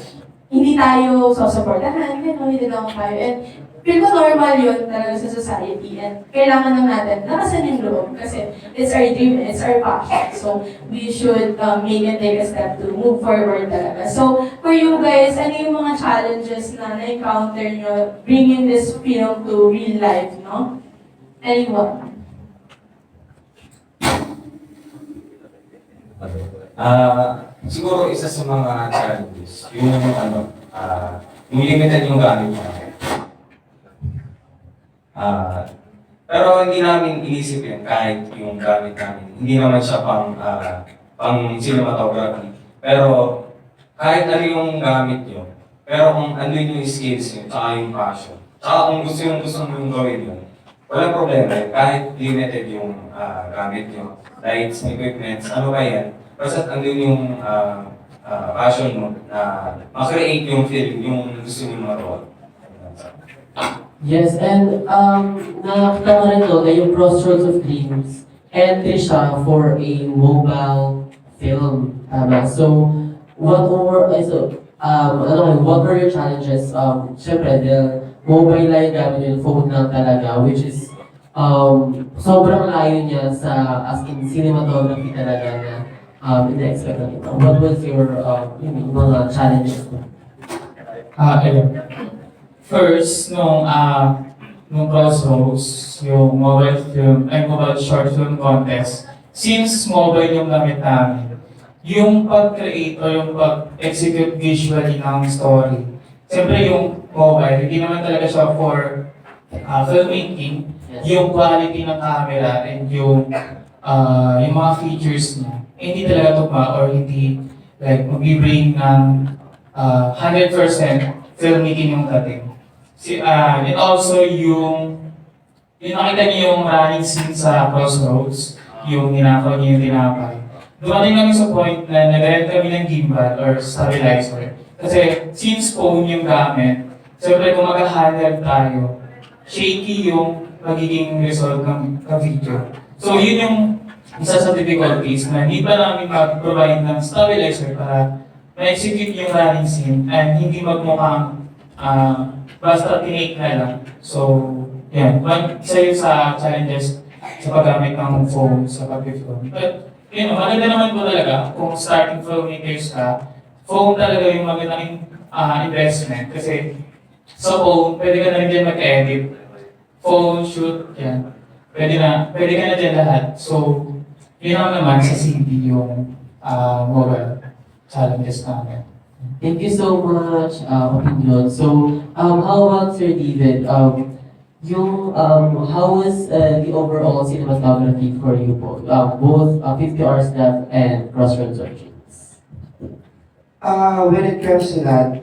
hindi tayo susuportahan, hindi lang tayo. And feel ko normal yun talaga sa society. And kailangan lang natin lakasan yung loob kasi it's our dream, it's our passion. So we should make and take a step to move forward talaga. So for you guys, ano yung mga challenges na na-encounter nyo bringing this film to real life, no? Anyone? Siguro isa sa mga challenges, yung yung limited yung gamit namin. Pero hindi namin inisip yun kahit yung gamit namin. Hindi naman siya pang cinematography. Pero kahit ano yung gamit nyo, pero kung ano yung skills nyo, tsaka yung passion, tsaka kung gusto mong gawin yun, walang problema. Kahit limited yung gamit nyo, lights, equipments, ano ba yan, basta andun yung passion mo na ma-create yung film, yung gusto nyo ma-roll. Yes, and nakakita ko rin doon na yung Crossroads of Dreams, entry siya for a mobile film. So, what were your challenges? Siyempre, the mobile line gamit yung phone lang talaga, which is sobrang layo niya sa, as in cinematography talaga na ina-expect natin. What was your mga challenges mo? First, nung Crossroads, yung mobile short film contest, since mobile yung gamit namin, yung pag-create o yung pag-execute visually ng story, siyempre yung mobile, hindi naman talaga siya for filmmaking, yung quality ng camera and yung mga features niya, hindi talaga tugma or hindi like mag-bring ng 100% filmmaking yung dating. And also yung nakita niyo yung running scene sa Crossroads, yung ninakaw niyo yung tinapay. Dumating kami sa point na nag-rent kami ng gimbal or stabilizer. Kasi since phone yung gamit, siyempre kung mag-handle tayo, shaky yung magiging result ng video. So yun yung isa sa difficulties na hindi pa namin mag-provide ng stabilizer para ma-execute yung running scene and hindi magmukhang basta tinake na lang. So, yan. Isa yun sa challenges sa paggamit ng phone sa pag-film. But, maganda naman po talaga kung starting filmmakers ka, phone talaga yung magandang investment. Kasi sa phone, pwede ka na rin dyan mag-edit. Phone, shoot, yan. Pwede ka na dyan lahat. So, yun naman sa CD yung mobile challenges namin. Thank you so much, opinion. So, how about Sir David? How was the overall cinematography for you both? Both 50 Hours Left and Crossroads Origins. When it comes to that,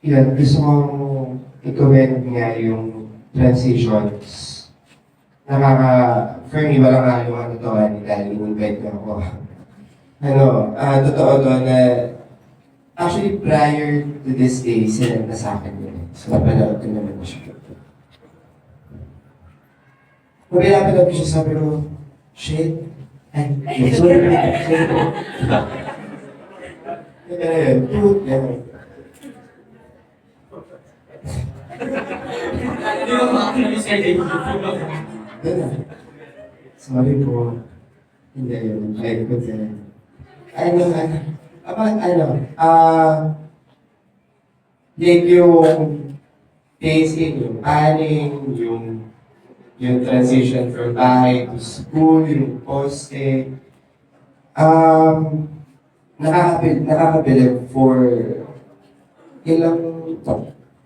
yun, gusto kong i-comment nga yung transitions. For me, walang halong to, ni Dali, invite niyo ako. Totoo doon na, actually, prior to this day, sinend na sa akin yun. So, napanood ko naman na siya. Kung pinapanood ko siya, sabi ko, shit, sorry. Kaya yun, put, gano'n. Sorry po. Hindi yun. Like ko din. Like yung pacing, yung planning, yung transition from bahay to school, yung poste. Nakakabilib for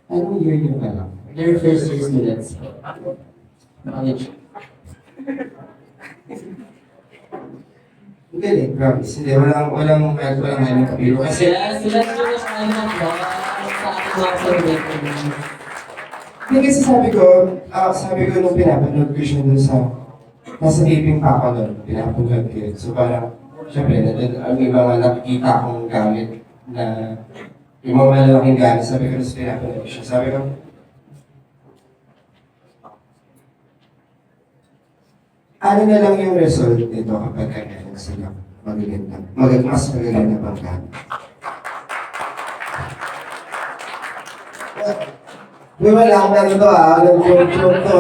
anong year yung alam? They're first year students. College. Ang galing, promise. Hindi, walang ganong kapiro. Kasi, Sila yung sa ating mga celebrity. hindi kasi sabi ko nung pinapanood ko siya dun nasa taping pa ako nun, pinapanood ko yun. So parang, syempre, may mga nakikita akong gamit na yung mga malalaking gamit, sabi ko nung pinapanood ko siya. Sabi ko, ano na lang yung result nito kapag kailangan sila mas magaganda pang gamit. May wala akong ito alam joke to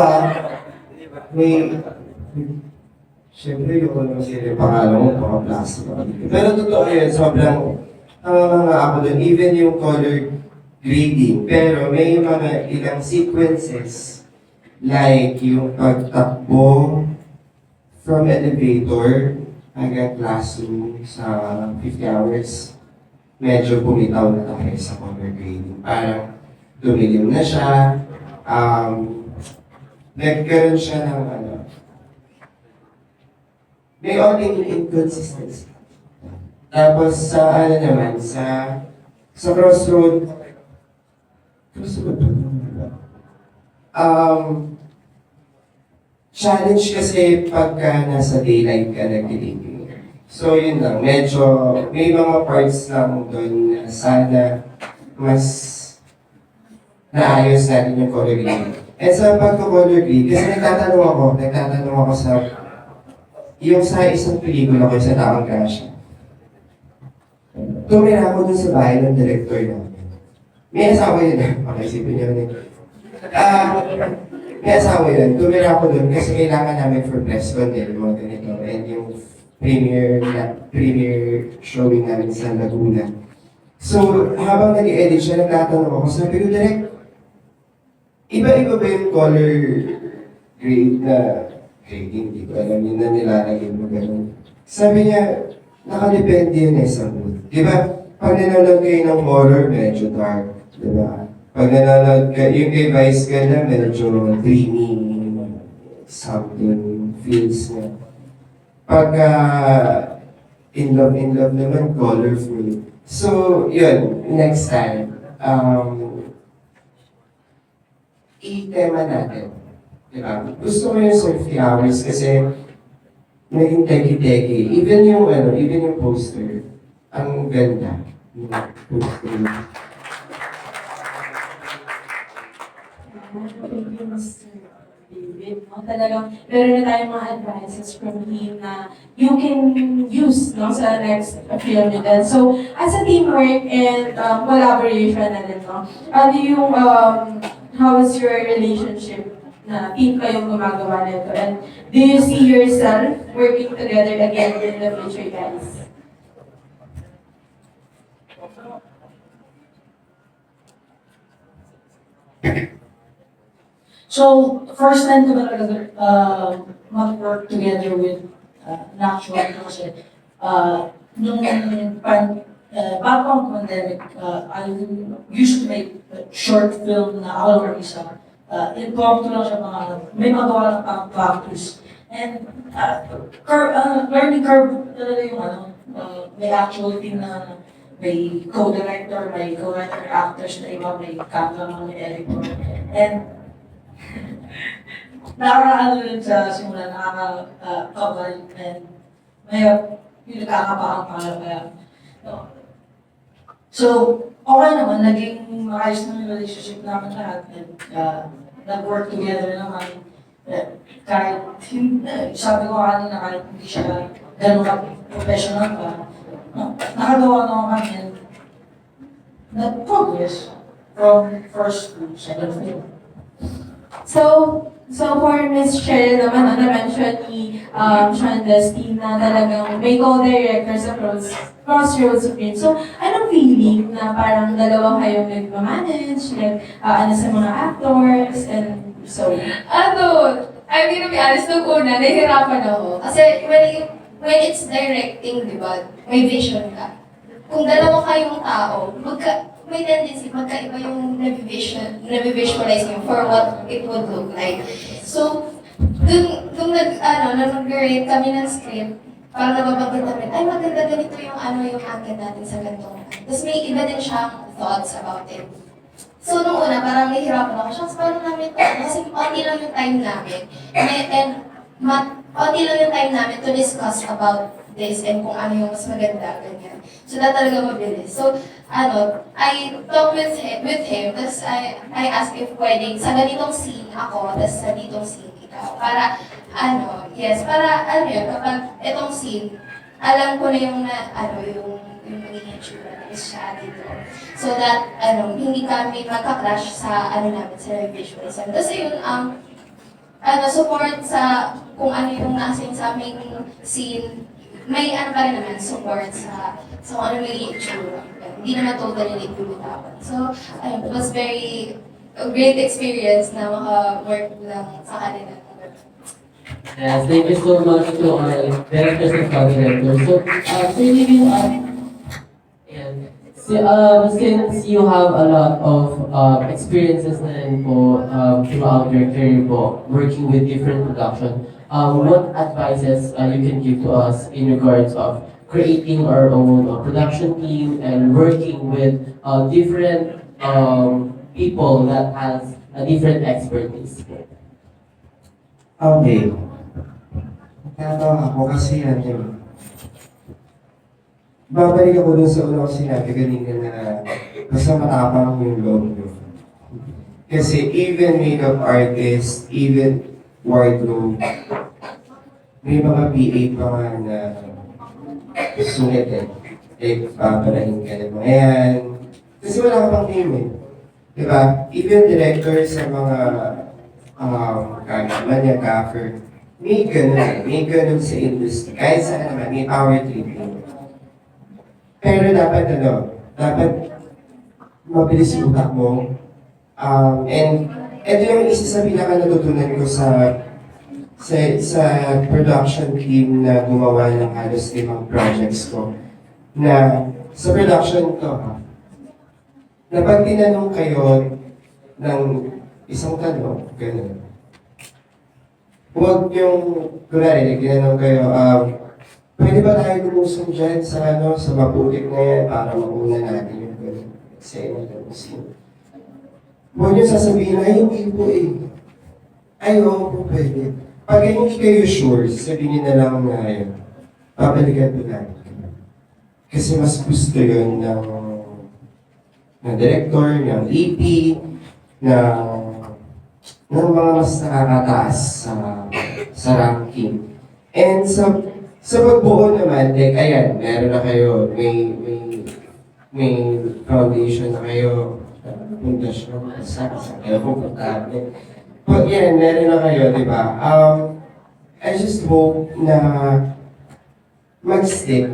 siyempre yung ano sila pangalan mo, paka-plastic. Pero totoo yun, sobrang ako doon, even yung color grading, pero may mga ilang sequences like yung pagtakbo from elevator hanggang classroom sa 50 hours, medyo bumitaw na tayo sa color grading. Parang dumilim na siya, nagkaroon siya ng may only inconsistency. Tapos sa Crossroad challenge kasi pagka nasa daylight ka nag-dating. So yun lang, medyo may mga parts lang doon na sana mas naayos natin yung color grade. And sa pagka-color grade, kasi nagtatanong ako yung sa isang pelikula ko sa Taong Grasya. Tumira ako dun sa bahay ng director namin. May asawa yun. Makaisipin niyo yun. May asawa yun. Tumira ako dun kasi kailangan namin for press con din, mga ganito. And yung premiere showing namin sa Laguna. So, habang nag-i-edit siya, nagtatanong ako, sabi ko, direct, iba-iba ba yung color grade na grading? Hindi ko alam yun na nilalagay mo gano'n. Sabi niya, nakadepende yun sa mood. Di ba? Pag nanonood kayo ng horror, medyo dark. Di ba? Pag nanonood kayo, yung kay Vice ganda, medyo dreamy, something feels niya. Pag in love naman, colorful. So, yun, next time, i-tema natin. Diba? Gusto ko yung 50 hours kasi naging teki-teki. Even yung poster, ang ganda. Yung poster. Thank you, Mr. David. Talagang meron na tayong mga advices from him na you can use sa next film nila. So, as a teamwork and collaboration na din, ano yung, how is your relationship na team kayong gumagawa nito? And do you see yourself working together again in the future, guys? So, first time ko na talaga mag-work together with an actual kasi nung back on pandemic, I used to make a short film na ako lang isa. Impromptu lang siya, may magawa lang pang practice. And learning curve talaga yung may actual team na may co-director, may co-writer, actors na iba, may cameraman, may editor. And nakakaano rin sa simula, nakaka-cover and may yung nagkakapakang kaya. So, okay naman, naging maayos na yung relationship namin lahat. And nag-work together naman. Kahit, sabi ko kanina, kahit hindi siya ganun ka-professional pa, nakagawa naman kami and nag-progress from first to second film. So for Miss Cheryl naman, na-mention ni Sean Dustin na talagang may co-director sa Crossroads of Dreams. So, anong feeling na parang dalawa kayong nag-manage, sa mga actors, and so? I'm gonna be honest, nung una, nahihirapan ako. Kasi when it's directing, di ba, may vision ka. Kung dalawa kayong tao, may tendency, magkaiba yung nabivisualize nyo for what it would look like. So, nung nag-grade kami ng script, parang nababanggit namin, ay maganda ganito yung yung angle natin sa ganitong. Tapos may iba din siyang thoughts about it. So, nung una, parang nahihirapan ako, shucks, paano namin ito? Kasi konti lang yung time namin. Konti lang yung time namin to discuss about this and kung ano yung mas maganda, ganyan. So, talaga mabilis. So, I talked with him, tapos I asked if pwedeng sa ganitong scene ako, tapos sa ganitong scene ikaw. Para, yun, kapag itong scene, alam ko na yung magiging itsura na siya dito. So that, hindi kami magka-clash sa, namin, sa visualism. Tapos yun, support sa, kung ano yung nasa sa aming scene, may pa rin naman, support sa kung ano may itsura. Hindi naman totally nagbibitawan. So, it was a great experience na maka-work lang sa kanila. Yes, thank you so much to our directors and co-directors. Since you have a lot of experiences na rin po throughout your career po, working with different production, what advices you can give to us in regards of creating our own production team and working with different people that has a different expertise? Okay. Tama ako kasi babalik ako dun sa una ko sinabi kanina na basta matapang yung loob nyo. Kasi even makeup artist, even wardrobe, may mga PA pa nga na sungit papalahin ka ng mga yan. Kasi wala ka pang team Diba? Even director sa mga cameraman, gaffer, may ganun sa industry. Kahit saan naman, may power tripping. Pero dapat mabilis yung utak mo. And ito yung isa sa pinaka natutunan ko sa production team na gumawa ng halos 5 projects ko. Na sa production to, na pag tinanong kayo ng isang tanong, ganun. Huwag yung, kunwari, tinanong kayo, pwede ba tayo lumusong dyan sa maputik na yan para mauna natin yung ganun? Eksena ng scene. Huwag nyo sasabihin, ay hindi po Ay, oo po pwede. Pag hindi kayo sure, sabihin nyo na lang na yun, babalikan po natin. Kasi mas gusto yun ng director, ng EP, ng mga mas nakakataas sa ranking. And sa pagbuo naman, ayan, meron na kayo, may foundation na kayo, pundasyon, sa kayo komportable. Pag yan, meron na kayo, di ba? I just hope na mag-stick.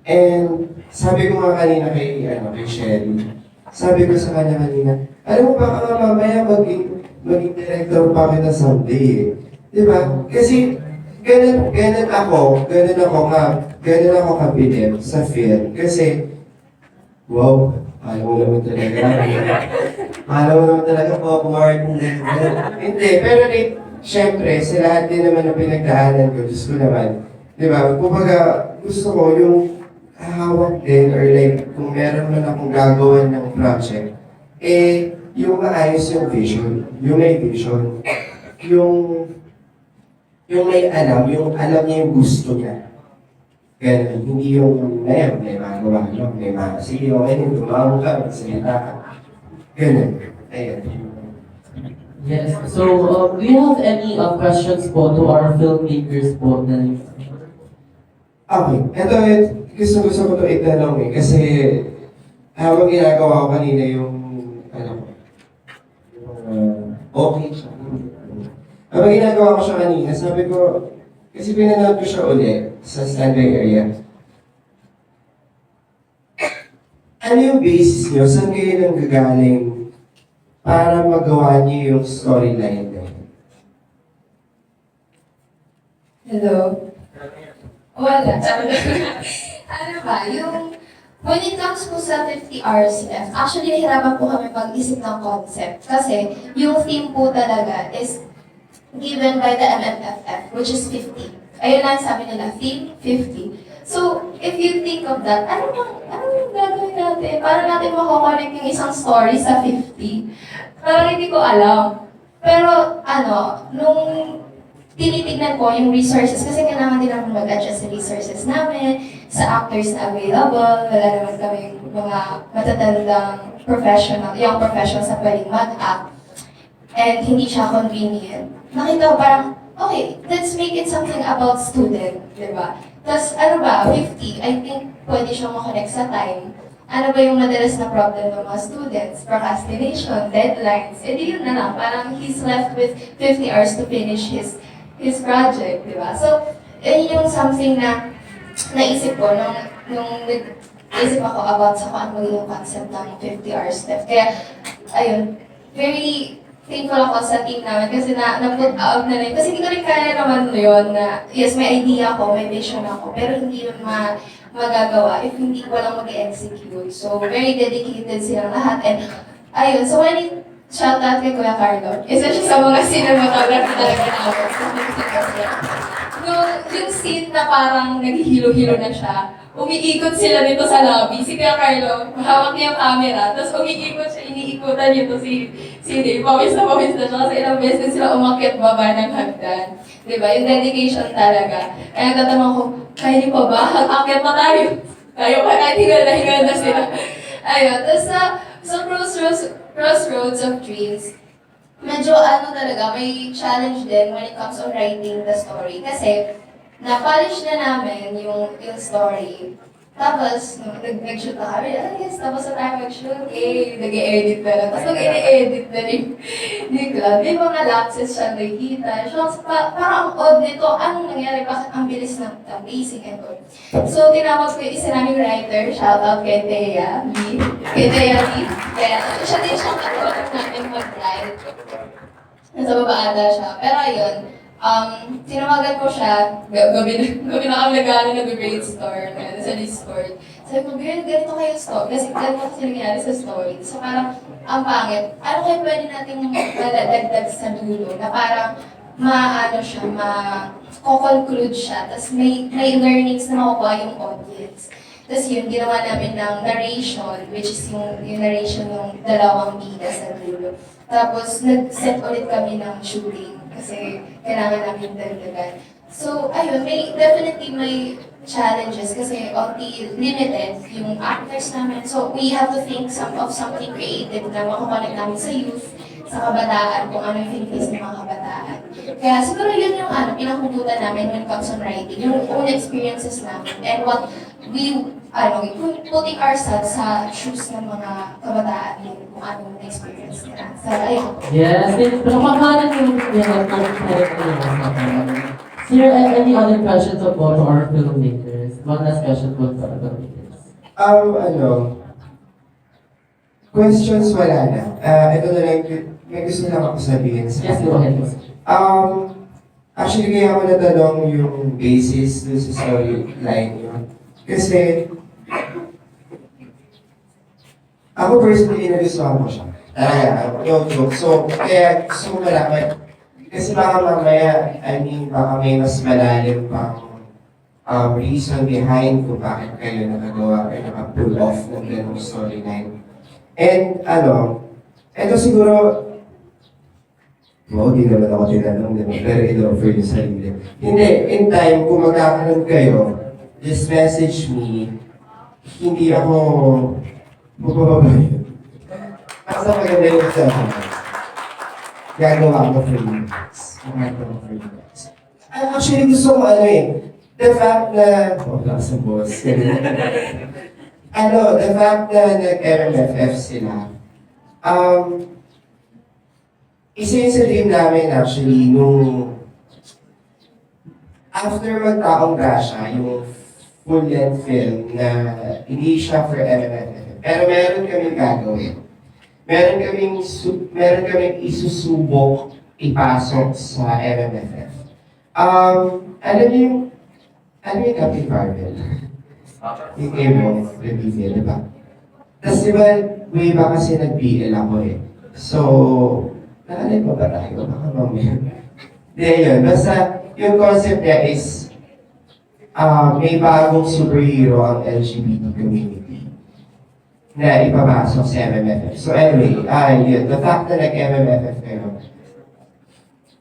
And sabi ko nga kanina kay Sherry, sabi ko sa kanya kanina, alam mo baka mamaya maging director pa kita someday Di ba? Kasi ganun ako kabilib sa film. Kasi Wow, alam mo naman talaga. Alam mo naman talaga po, Martin. Hindi, pero syempre, sa lahat din naman na pinagdaanan ko, Diyos ko naman, di ba, kumbaga, gusto ko yung hawak din, or like, kung meron man akong gagawan ng project, yung maayos yung vision, yung may vision, yung may alam, yung alam niya yung gusto niya. Ganun, hindi yung may magawa, sige, okay, tumawag ka, magsalita ka. Ganun, ayun. Yes. So, do you have any questions po to our filmmakers po na Okay, ito, gusto ko ito itanong kasi habang ginagawa ko kanina yung, okay siya. Habang ginagawa ko siya kanina, sabi ko, kasi pinanood ko siya ulit sa standby area. Ano yung basis niyo? Saan kayo nang gagaling para magawa niyo yung storyline niyo? Hello? Wala. Ano ba, when it comes po sa 50 hours left, actually nahirapan po kami mag-isip ng concept. Kasi yung theme po talaga is given by the MMFF, which is 50. Ayun lang sabi nila, theme 50. So, if you think of that, ano yung gagawin natin? Para natin makakonect yung isang story sa 50? Parang hindi ko alam. Pero, nung tinitignan ko yung resources, kasi kailangan din naman mag-adjust sa resources namin, sa actors na available, wala naman kami mga matatandang young professionals na pwedeng mag-act, and hindi siya convenient. Nakita ko parang, okay, let's make it something about student, di ba? Tapos, 50, I think pwede siyang makonect sa time. Ano ba yung madalas na problem ng mga students? Procrastination, deadlines, di yun na lang. Parang he's left with 50 hours to finish his project, di ba? So, yun yung something na naisip ko nung nag-isip ako about sa kung ano yung concept ng 50 hours left. Kaya, ayun, very thankful ako sa team namin kasi na-put out na rin. Kasi hindi ko rin kaya naman yun na, yes, may idea ako, may vision ako, pero hindi yun magagawa if hindi ko lang mag-execute. So, very dedicated silang lahat. And, ayun, so when shout out kay Kuya Carlo, isa siya sa mga cinematography talaga namin. Yung scene na parang naghihilo-hilo na siya, umiikot sila nito sa lobby. Si Kuya Carlo, hawak niya yung camera, tapos umiikot siya, iniikutan nito si Dave. Pawis na siya kasi ilang beses sila umakyat baba ng hagdan. Diba? Yung dedication talaga. Kaya tatanong ko, kaya niyo pa ba? Akyat pa tayo. Kaya pa, kahit hingal na sila. Ayun, tapos sa Crossroads of Dreams, medyo talaga, may challenge din when it comes on writing the story. Kasi, na-polish na namin yung story. Tapos, nag-shoot na kami, yes, tapos na tayo mag-shoot, nag-e-edit na lang. Tapos nag-e-edit na rin ni Club. May mga lapses siya nakikita. Parang ang odd nito, anong nangyari? Bakit ang bilis ng pacing and all? So, tinawag ko yung isa naming writer, shoutout kay Thea Lee. Kaya, siya din siyang katulad namin mag-write. Nasa babaada siya. Pero ayun, tinawagan ko siya, gabi na kami nag-brainstorm sa Discord. Sabi ko, ganito kayo story, kasi ganito kasi nangyari sa story. So parang, ang pangit, ano kayo pwede natin madadagdag sa dulo, na parang, ma-conclude siya, tapos may learnings na makukuha yung audience. Tapos yun, ginawa namin ng narration, which is yung narration ng dalawang bida sa dulo. Tapos, nag-set ulit kami ng shooting kasi kailangan namin dagdagan. So, ayun, definitely may challenges kasi limited yung actors namin. So, we have to think of something creative na makakonect namin sa youth, sa kabataan, kung ano yung feelings ng mga kabataan. Kaya siguro yun yung pinakututan namin when it comes on writing, yung own experiences namin, and what we, putting ourselves sa shoes ng mga kabataan din, kung anong experience nila. So, ayun. Yes, pero makahanan yung Sir, any other questions about our filmmakers? One last question po sa filmmakers. Questions wala na. Ito na lang, may gusto lang ako sabihin sa Yes, go ahead. Actually, kaya ako natanong yung basis dun sa storyline yun. Kasi, Ako personally, nagustuhan ko siya. Talaga, no joke. So, kaya gusto ko malaman. Kasi baka mamaya, baka may mas malalim pang reason behind kung bakit kayo nakagawa or naka-pull off ng ganong storyline. And eto siguro, di naman ako tinanong, diba? Pero in-offer yung sarili. Hindi, in time, kung magkakaroon kayo, just message me, hindi ako mabababayin. Basta maganda yung sa gagawa ko for you guys. Gagawa for you guys. Actually, gusto ko the fact na, sa boss. The fact na nag-MMFF sila, isa yun sa dream namin actually, nung after Magtaong Grasya, yung full-length film na hindi siya for MMFF. Pero meron kaming gagawin. Meron kaming isusubok ipasok sa MMFF. Alam niyo yung Captain Marvel? Yung game of Revivia, di ba? Tapos di ba, way ba kasi nag-BL ako eh. So, nakalit mo ba tayo? Baka mamaya. Di yun, basta yung concept niya is may bagong superhero ang LGBT community na ipapasok sa MMFF. So anyway, yun, the fact na nag-MMFF kayo,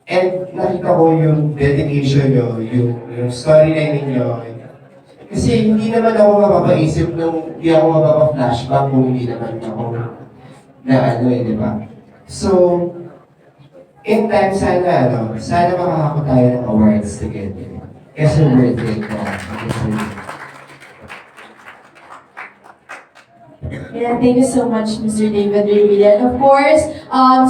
and nakita ko yung dedication nyo, yung storyline ninyo, kasi hindi naman ako mapapaisip nung hindi ako mapapa-flashback kung hindi naman ako na di ba? So, in time, sana makakako tayo ng awards together. Kasi worth it Yeah, thank you so much, Mr. David Revilla. And of course,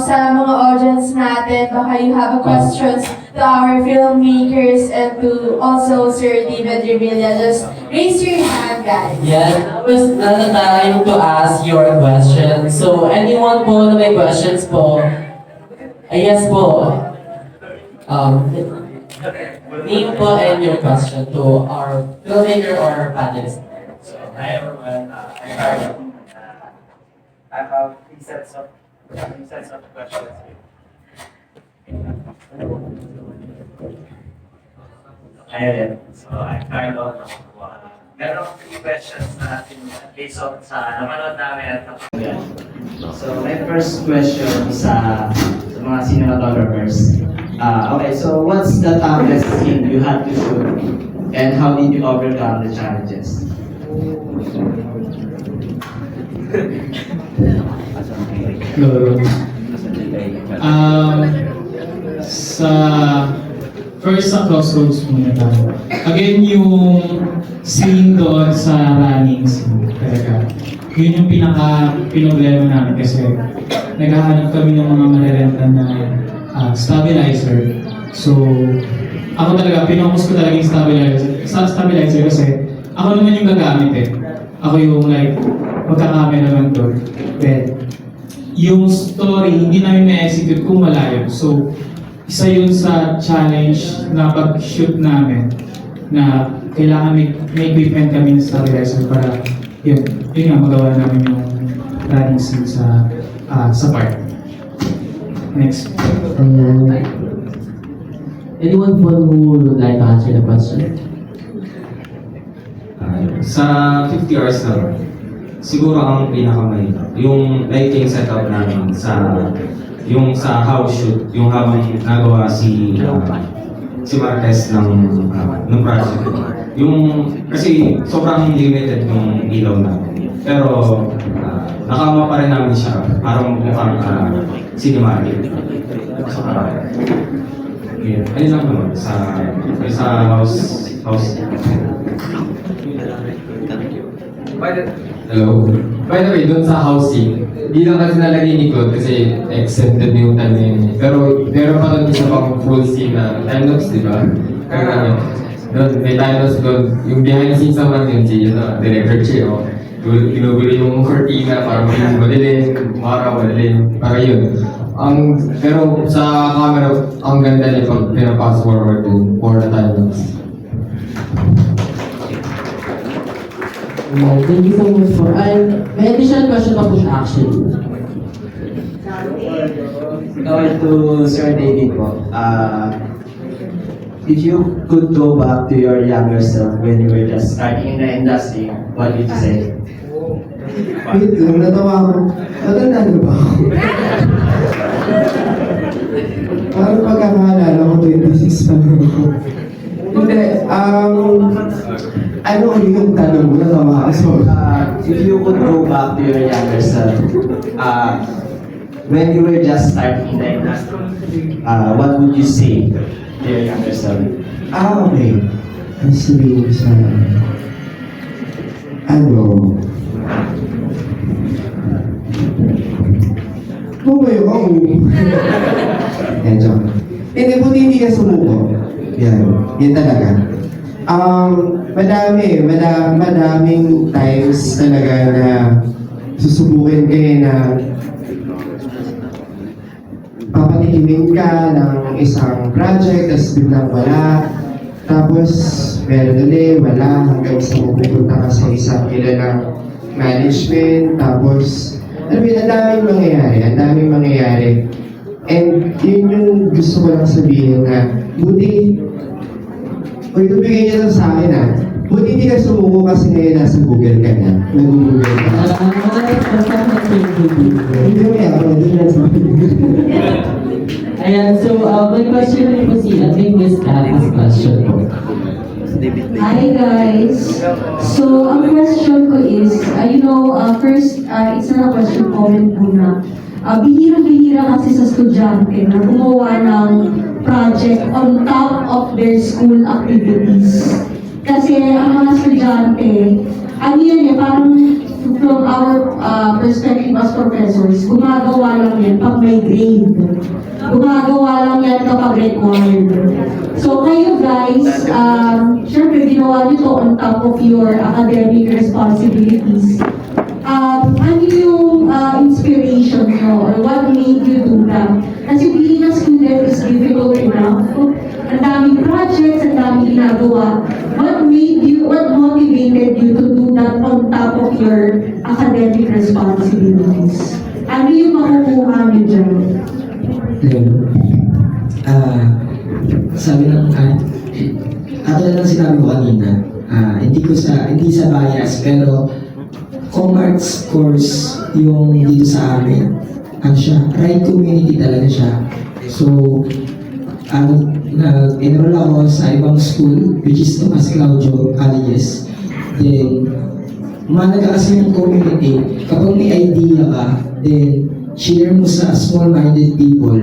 sa mga audience natin, baka you have questions to our filmmakers and to also Sir David Revilla. Just raise your hand, guys. Yes, tapos nasa time to ask your question. So, anyone po na may questions po? Yes po. Name po and your question to our filmmaker or panelist. So, hi everyone. I have three sets of questions here. Ayun. So, I'm Carlo. Meron 3 questions na atin based on sa napanood namin at So, my first question sa mga cinematographers. Okay, so what's the toughest scene you had to shoot and how did you overcome the challenges? Sa Crossroads muna tayo. Again, yung scene doon sa running scene, talaga. Yun yung pinaka-pinoblema namin kasi naghahanap kami ng mga marerenta na stabilizer. So, ako talaga, pinocus ko talaga yung stabilizer kasi ako naman yung gagamit eh. Ako yung magkakameraman doon. Then, yung story, hindi namin ma-execute kung malayo. So, isa yun sa challenge na pag-shoot namin na kailangan may equipment kami sa stabilizer para yun nga magawa namin yung running scene sa part. Next. Anyone po who would like to answer the question? Sa 50 hours na siguro ang pinakamahirap, yung lighting setup namin yung sa house shoot, yung habang nagawa si Marquez ng project. Yung, kasi sobrang limited yung ilaw namin. Pero nakama pa rin namin siya para mukhang cinematic. Ayun lang naman, sa house. Hello. By the way, dun sa housing, di lang kasi nalagay ni Claude kasi extended na yung time na yun. Pero meron pa doon isa pang full scene na time lapse, di ba? Kaya doon, may time lapse doon. Yung behind the scenes naman yun, si director Chio. Ginugulo yung cortina para maging madilim, umaraw, madilim, para yun. Pero sa camera, ang ganda niya pag pinapass forward din for the time lapse. Alright, thank you so much po. And may additional question pa po siya actually. Going to Sir David po. If you could go back to your younger self when you were just starting in the industry, what would you say? Wait, natawa ako. Matanda na ba ako? Parang pagkakaalala ko, 26 pa lang ako. Hindi, ano ulit yung tanong mo? Natawa ako. If you could go back to your younger self, when you were just starting in the industry, what would you say to your younger self? Okay. Ang sabihin sa... Bumayo ako. Yan, joke. Hindi, buti hindi ka sumuko. Yan talaga. Madaming times talaga na susubukin kayo na papatikimin ka ng isang project, tapos biglang wala. Tapos, meron ulit, wala, hanggang sa pupunta ka sa isang kilalang management. Tapos, alam mo yun, ang daming mangyayari. And yun yung gusto ko lang sabihin na, buti, ito bigay niya lang sa akin buti hindi ka sumuko kasi ngayon nasa Google ka na. Nag-Google ka. Hindi mo yan, hindi lang sa Ayan, so may question rin po si Miss Kathy's question po. Hi guys! So, ang question ko is, first, it's not a question, comment muna. Bihira-bihira kasi sa estudyante na gumawa ng project on top of their school activities. Kasi ang mga estudyante, ano yan parang from our perspective as professors, gumagawa lang yan pag may grade. Gumagawa lang yan kapag required. So kayo guys, syempre ginawa nyo to on top of your academic responsibilities. Ano yung inspiration nyo or what made you do that? Kasi being a student is difficult enough. Ang daming projects, ang daming ginagawa. What motivated you to do that on top of your academic responsibilities? Ano yung makukuha nyo dyan? Sabi ng katulad ng sinabi ko kanina, hindi sa bias, pero commerce course yung dito sa amin. Ano siya, right community talaga siya. So, nag-enroll ako sa ibang school, which is Tomas Claudio Colleges. Then, mahalaga kasi yung community. Kapag may idea ka, then share mo sa small-minded people,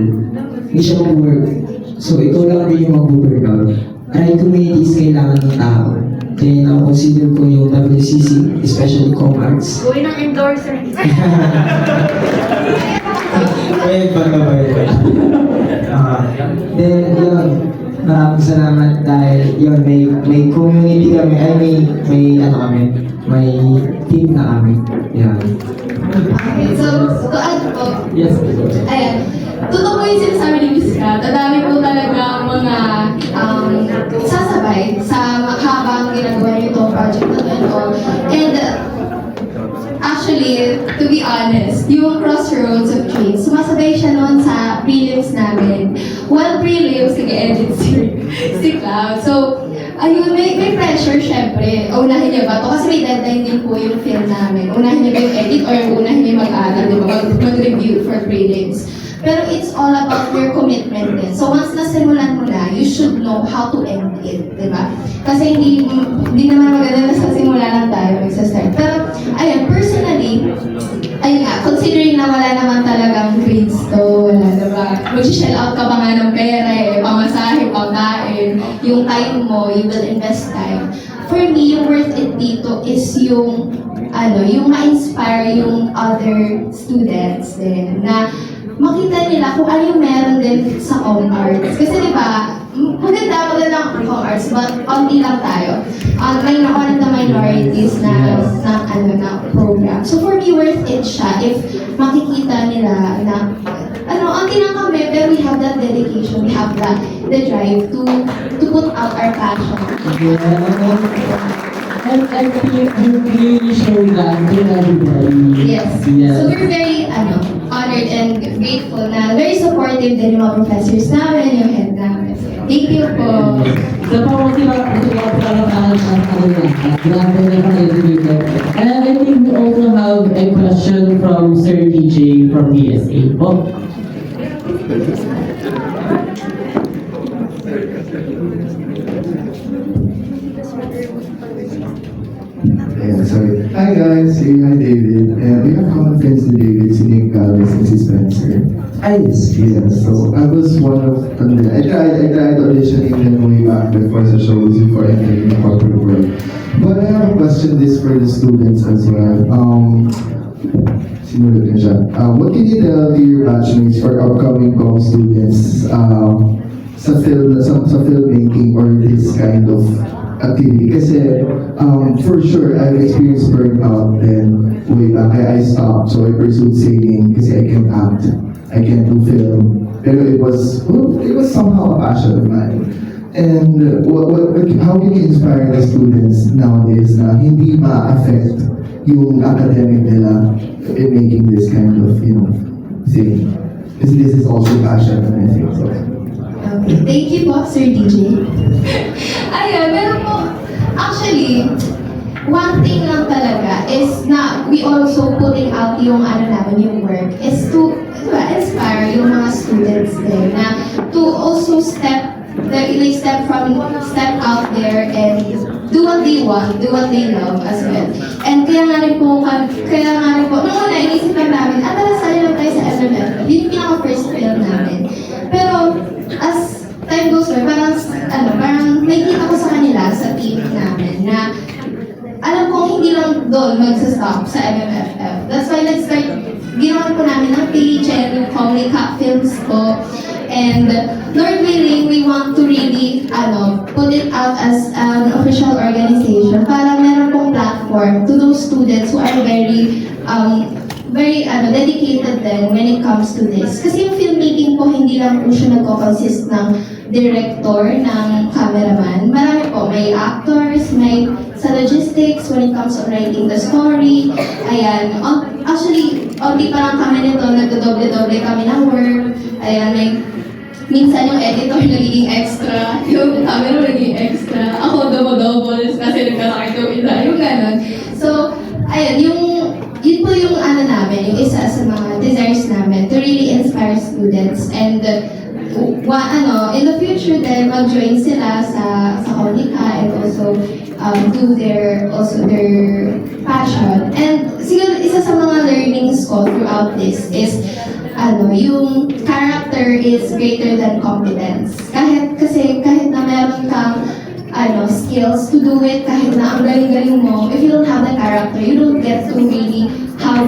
hindi siya mag-work. So, ikaw lang din yung mag-burnout. Right communities kailangan ng tao. Then, ako consider ko yung WCC, especially Comarts. Gawin ang endorser. May pagkabay. Then, yun, maraming salamat dahil yun, may community kami, may team na kami. Yan. Okay, so to add po, Yes, ayan, totoo po yung sinasabi ni Miss Kat, ang dami po talaga mga sasabay sa habang ginagawa niyo itong project na ito. And actually, to be honest, yung Crossroads of Dreams, sumasabay siya noon sa prelims namin. While prelims, nag-edit si Cloud. So, ayun, may pressure syempre. Unahin niya ba ito? Kasi may deadline din po yung film namin. Unahin niya ba yung edit or unahin niya mag-aral, di ba? Mag-review for prelims. Pero it's all about your commitment din. So once nasimulan mo na, you should know how to end it, di ba? Kasi hindi naman maganda na sa simula lang tayo mag-start. Pero, ayun, personally, ayun nga, considering na wala naman talagang grades to, wala, diba? Mag-shell out ka pa nga ng pera pamasahe, pagkain, yung time mo, you will invest time. For me, yung worth it dito is yung ma-inspire yung other students din, na makita nila kung ano yung meron din sa Com-Arts. Kasi diba, maganda ang Com-Arts, but onti lang tayo. May one of the minorities na program. So for me, worth it siya if makikita nila na onti lang kami, pero we have that dedication, we have the drive to put out our passion. And I think you really show that to everybody. Yes. Yes. So we're very honored and grateful na very supportive din yung mga professors namin, yung head namin. Thank you po. Sa pamutila-palakpakan at grabe na ka-educated. And I think we also have a question from Sir DJ from DSA. Oh. Yeah, sorry. Hi guys, hi David. We have common friends with David, si Nick Galvez and si Spencer. Yes. Yeah, so I was one of them. I tried auditioning them way back before the shows, before entering the corporate world. But I have a question this for the students as well. Simulat na siya. What can you tell to your batchmates or upcoming com students sa filmmaking or this kind of activity? Kasi for sure, I've experienced burnout then way back. I stopped, so I pursued singing kasi I can act, I can do film. Pero it was somehow a passion of mine. And how can you inspire the students nowadays na hindi ma-affect yung academic nila in making this kind of, thing? Because this is also passion and I think so. Okay, thank you po, Sir DJ. Ayun, meron po, actually, one thing lang talaga is na we also putting out yung yung work is to inspire yung mga students din na to also step out there and do what they want, do what they love as well. And kaya nga rin po, nung una, inisip lang namin, tara, sali lang tayo sa SMF. Yun yung pinaka-first film namin. Pero, as time goes by, parang nakikita ko sa kanila, sa team namin, na alam kong hindi lang doon magsa-stop sa MMFF. That's why ginawa po namin ng page and yung Comnica Films po. And Lord willing, we want to really put it out as an official organization para meron pong platform to those students who are very dedicated then when it comes to this. Kasi yung filmmaking po, hindi lang po siya nagko-consist ng director, ng cameraman. Marami po, may actors, may sa logistics when it comes to writing the story. Ayan. Actually, onti pa lang kami nito, nagdodoble-doble kami ng work. Ayan, minsan yung editor nagiging extra, yung camera nagiging extra, ako double-double kasi nagkasakit yung isa, yung ganon. So, ayun, yun po yung namin, yung isa sa mga desires namin to really inspire students and in the future then mag-join sila sa Comnica and also do their passion. And siguro isa sa mga learnings ko throughout this is yung character is greater than competence. Kahit na meron kang skills to do it, kahit na ang galing-galing mo, if you don't have the character, you don't get to really have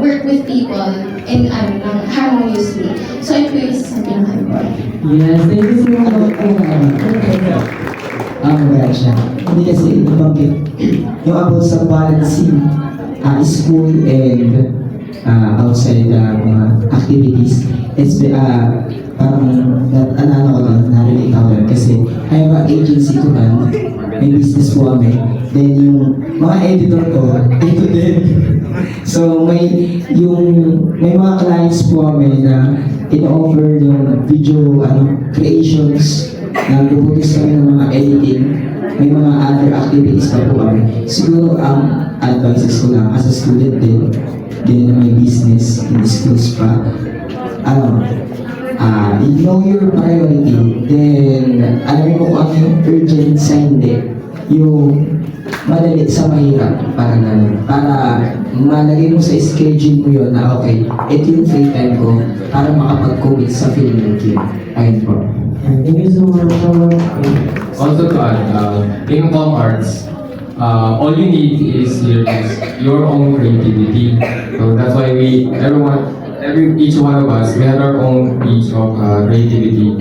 work with people in harmoniously. So ito yung isa sa pinaka-important. Yes, thank you so much. Meron siya. Hindi kasi nabanggit yung about sa balancing school and outside mga activities. It's parang na-relate ako lang kasi I have an agency to run, may business po kami. Then yung mga editor ko, ito din. So may mga clients po kami na in-offer yung video creations na lubutis kami ng mga editing. May mga other activities pa po kami. Siguro ang advices ko lang as a student din na may business in the schools pa. You know your priority, then alamin mo kung ano yung urgent sa hindi. Yung madali sa mahirap, para malagay mo sa schedule mo yun na okay, ito yung free time ko para makapag-commit sa filmmaking. Ayun po. Thank you so much. Also to add, in Com Arts, all you need is your own creativity. So that's why each one of us, we have our own piece of creativity.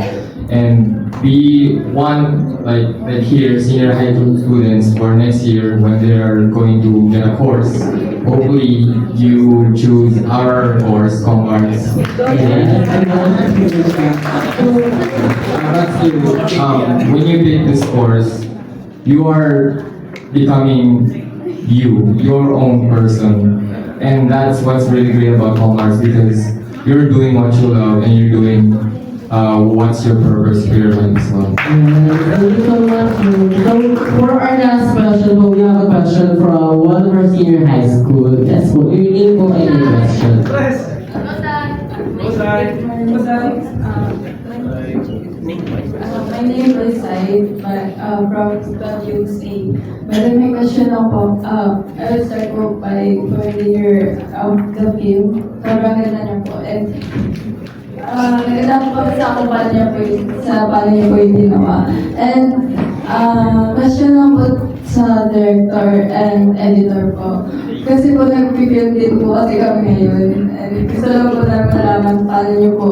And we want, like here, senior high school students for next year when they are going to get a course, hopefully you choose our course, Com Arts. When you take this course, you are becoming you, your own person. And that's what's really great about home arts, because you're doing what you love and you're doing what's your purpose for your life as well. Thank you so much. So for our last question, we have a question from one of our senior high school. Yes, po, your name po ay may question. My name is Said, from WC. But my question ako, I will start po by for the year of the film. Sobrang ganda niya po. And naganda po sa ako paano niya po paano niya po yung ginawa. And question lang po sa director and editor po. Kasi po nag-film din po kasi kami ngayon. And gusto lang po namin malaman paano niyo po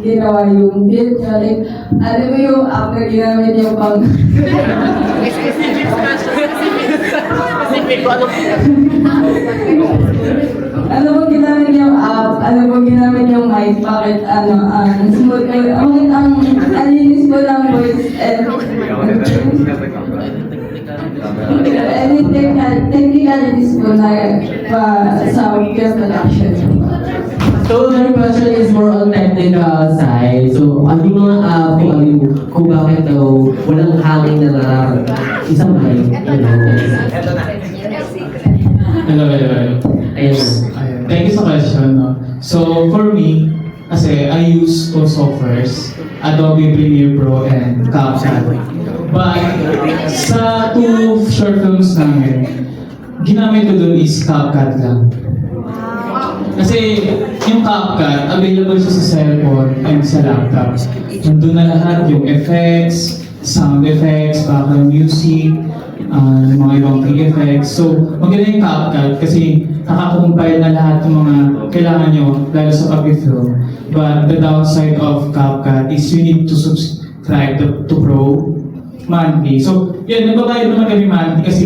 ginawa yung film niyo. Like, ano mo yung app na ginamit niyo pang... Ano po ginamit yung app? Ano po ginamit yung mic? Bakit smooth? Bakit ang linis po ng voice? And any technicalities po na sa film production. So their question is more on technical side. So ano yung mga kung bakit daw walang hangin na isang mic, Hello. Ayun. Thank you sa question. No? So for me, kasi I use two softwares, Adobe Premiere Pro and CapCut. But sa two short films namin, ginamit ko dun is CapCut lang. Kasi yung CapCut, available siya sa cellphone and sa laptop. Nandun na lahat yung effects, sound effects, background music, mga ibang effects. So, maganda yung CapCut kasi nakaka-compile na lahat ng mga kailangan nyo, lalo sa pag-film. But the downside of CapCut is you need to subscribe to Pro monthly. So, yun, nagbabayad naman kami monthly kasi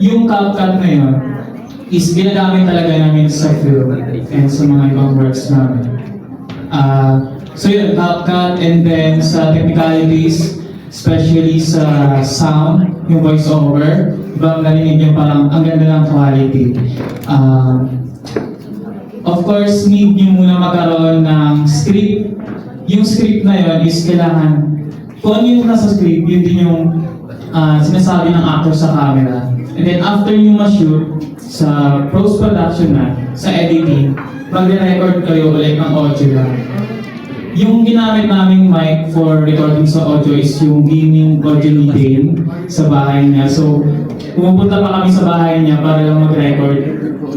yung CapCut na yun is ginagamit talaga namin sa film and sa mga ibang works namin. So yun, CapCut, and then sa technicalities, especially sa sound, yung voice-over, ibang narinig nyo parang ang ganda ng quality. Of course, need nyo muna magkaroon ng script. Yung script na yun is kailangan, kung ano yung nasa script, yun din yung sinasabi ng actor sa camera. And then after nyo ma-shoot, sa post-production na, sa editing, magre-record kayo ulit ng audio lang. Yung ginamit naming mic for recording sa audio is yung gaming audio ni Dane sa bahay niya. So, pumupunta pa kami sa bahay niya para lang mag-record.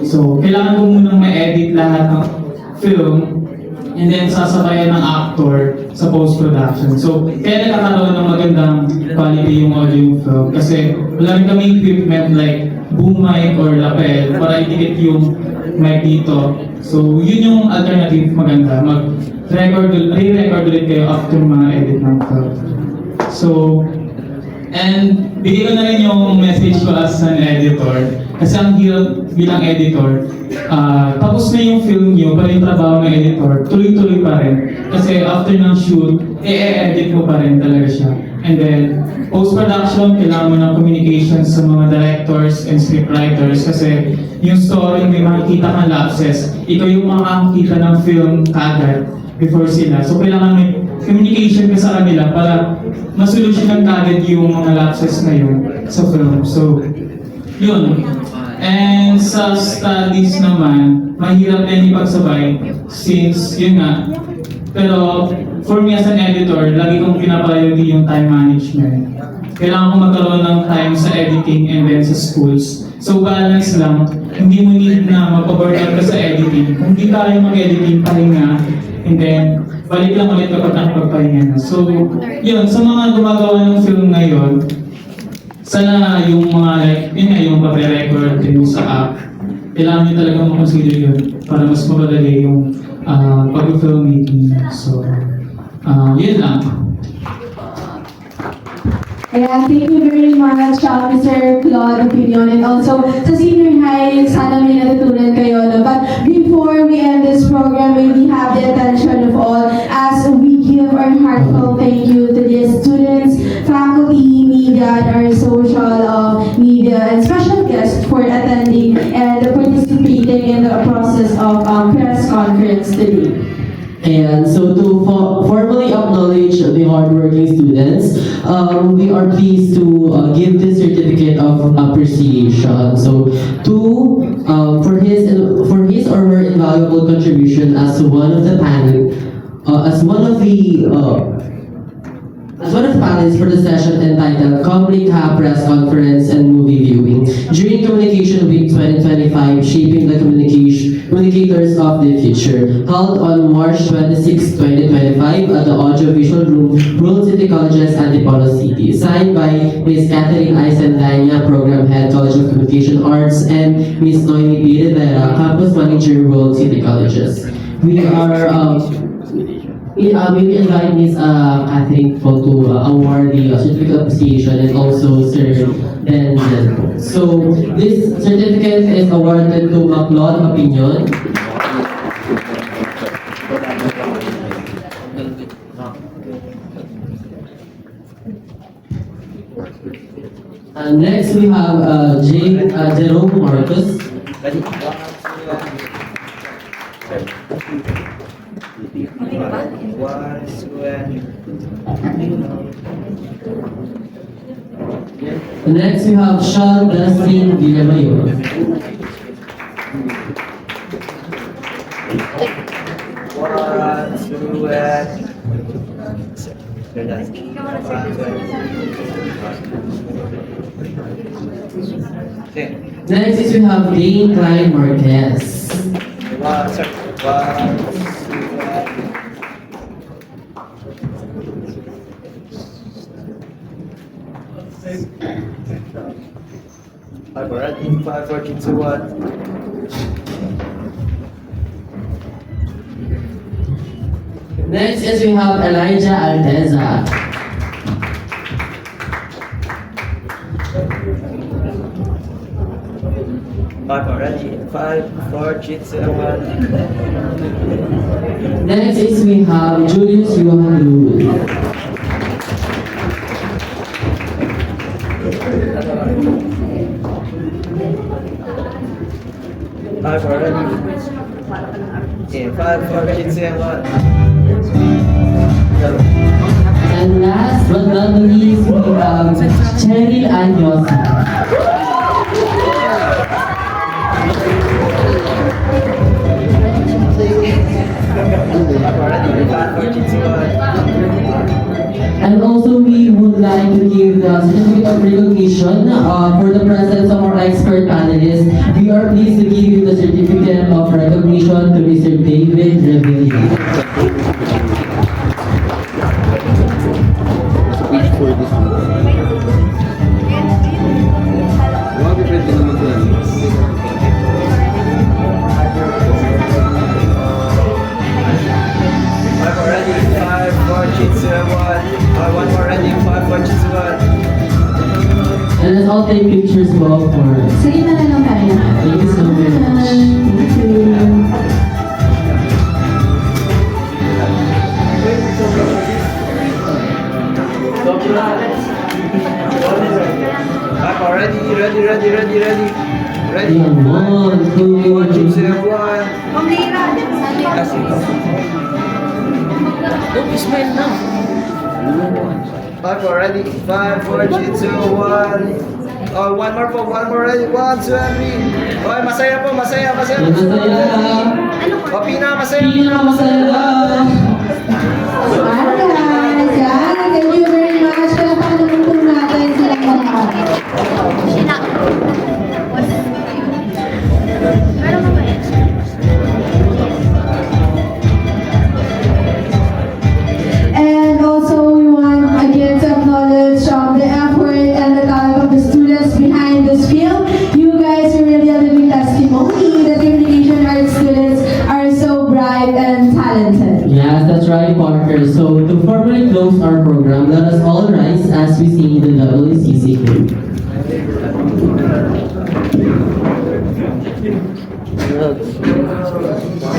So, kailangan ko munang ma-edit lahat ng film and then sasabayan ng actor sa post-production. So, kaya nakakaroon ng magandang quality yung audio film kasi wala rin kami equipment like boom mic or lapel para idikit yung mic dito. So, yun yung alternative maganda. Re-record ulit kayo after mga edit ng film. So, and bigay ko na rin yung message ko as an editor. Kasi ang hirap bilang editor, tapos na yung film nyo, pero yung trabaho ng editor, tuloy-tuloy pa rin. Kasi after ng shoot, i-edit mo pa rin talaga siya. And then, post-production, kailangan mo ng communication sa mga directors and scriptwriters kasi yung story, may makikita kang lapses. Ikaw yung makakakita ng film kagad before sila. So, kailangan may communication ka sa kanila para masolusyonan kagad yung mga lapses na yun sa film. So, yun. And sa studies naman, mahirap din ipagsabay since yun nga. Pero for me as an editor, lagi kong pinapriority yung time management. Kailangan ko magkaroon ng time sa editing and then sa schools. So balance lang, hindi mo need na magpa-burnout ka sa editing. Kung di tayo mag-editing, pahinga. And then, balik lang ulit kapag nakapagpahinga na. So, yun, sa mga gumagawa ng film ngayon, sana yung mga like, yun nga yung pag-record din sa app, kailangan nyo talagang makonsider yun para mas mapadali yung pag-filmmaking. So, yun lang. Ayan, thank you very much, Mr. Claude Opinion. And also, sa senior high, sana may natutunan kayo. No? But before we end this program, may we have the attention of all as we give our heartfelt thank you to the students, faculty, media, and our social media, and special students today. And so to formally acknowledge the hardworking students, we are pleased to give this certificate of appreciation. So for his or her invaluable contribution as one of the panelists for the session entitled Comlink Press Conference and Movie Viewing during Communication Week 2025, Shaping the Communicators of the Future, held on March 26, 2025 at the Audiovisual Room, World City Colleges, Antipolo City. Signed by Ms. Catherine Aysendanya, Program Head, College of Communication Arts, and Ms. Noemi P. Rivera, Campus Manager, World City Colleges. We invite Ms. Catherine po to award the certificate of appreciation and also Sir Ben Delpo. So this certificate is awarded to Maclon Opinion. Next we have Jerome Marcos. Next we have Sean Dustin Villamayor. Next is we have Dane Klein Marquez. Alright, 5, 4, 3, 2, 1. Next is we have Elijah Alteza. Already 5, 4, 3, 2, 1. Next is we have Julius Johan Lul. Five already. Okay, 5, 4, 3, 2, 1. And last but not least, we have Cheryl Anyosa. And also we would like to give the certificate of recognition for the presence of our expert panelists. We are pleased to give you the certificate of recognition to Mr. David Revilla. And let's all take pictures po for... Sige na lang tayo. Thank you so much. Thank you. Ready. Ready. Come on, One, two, three, one. Don't smile now. 5 already. 5, 4, 3, 2, 1. Oh, one more ready. 1, 2, and 3. Okay, masaya po, masaya. O, Pina, masaya. Alright, yan. Thank you very much. Palakpakan naman po natin silang mga. And also we want again to acknowledge the effort and the talent of the students behind this film. You guys are really a living testimony that communication arts students are so bright and talented. Yes, that's right, Parker. So to formally close our program, let us all rise as we sing the WCC group. One,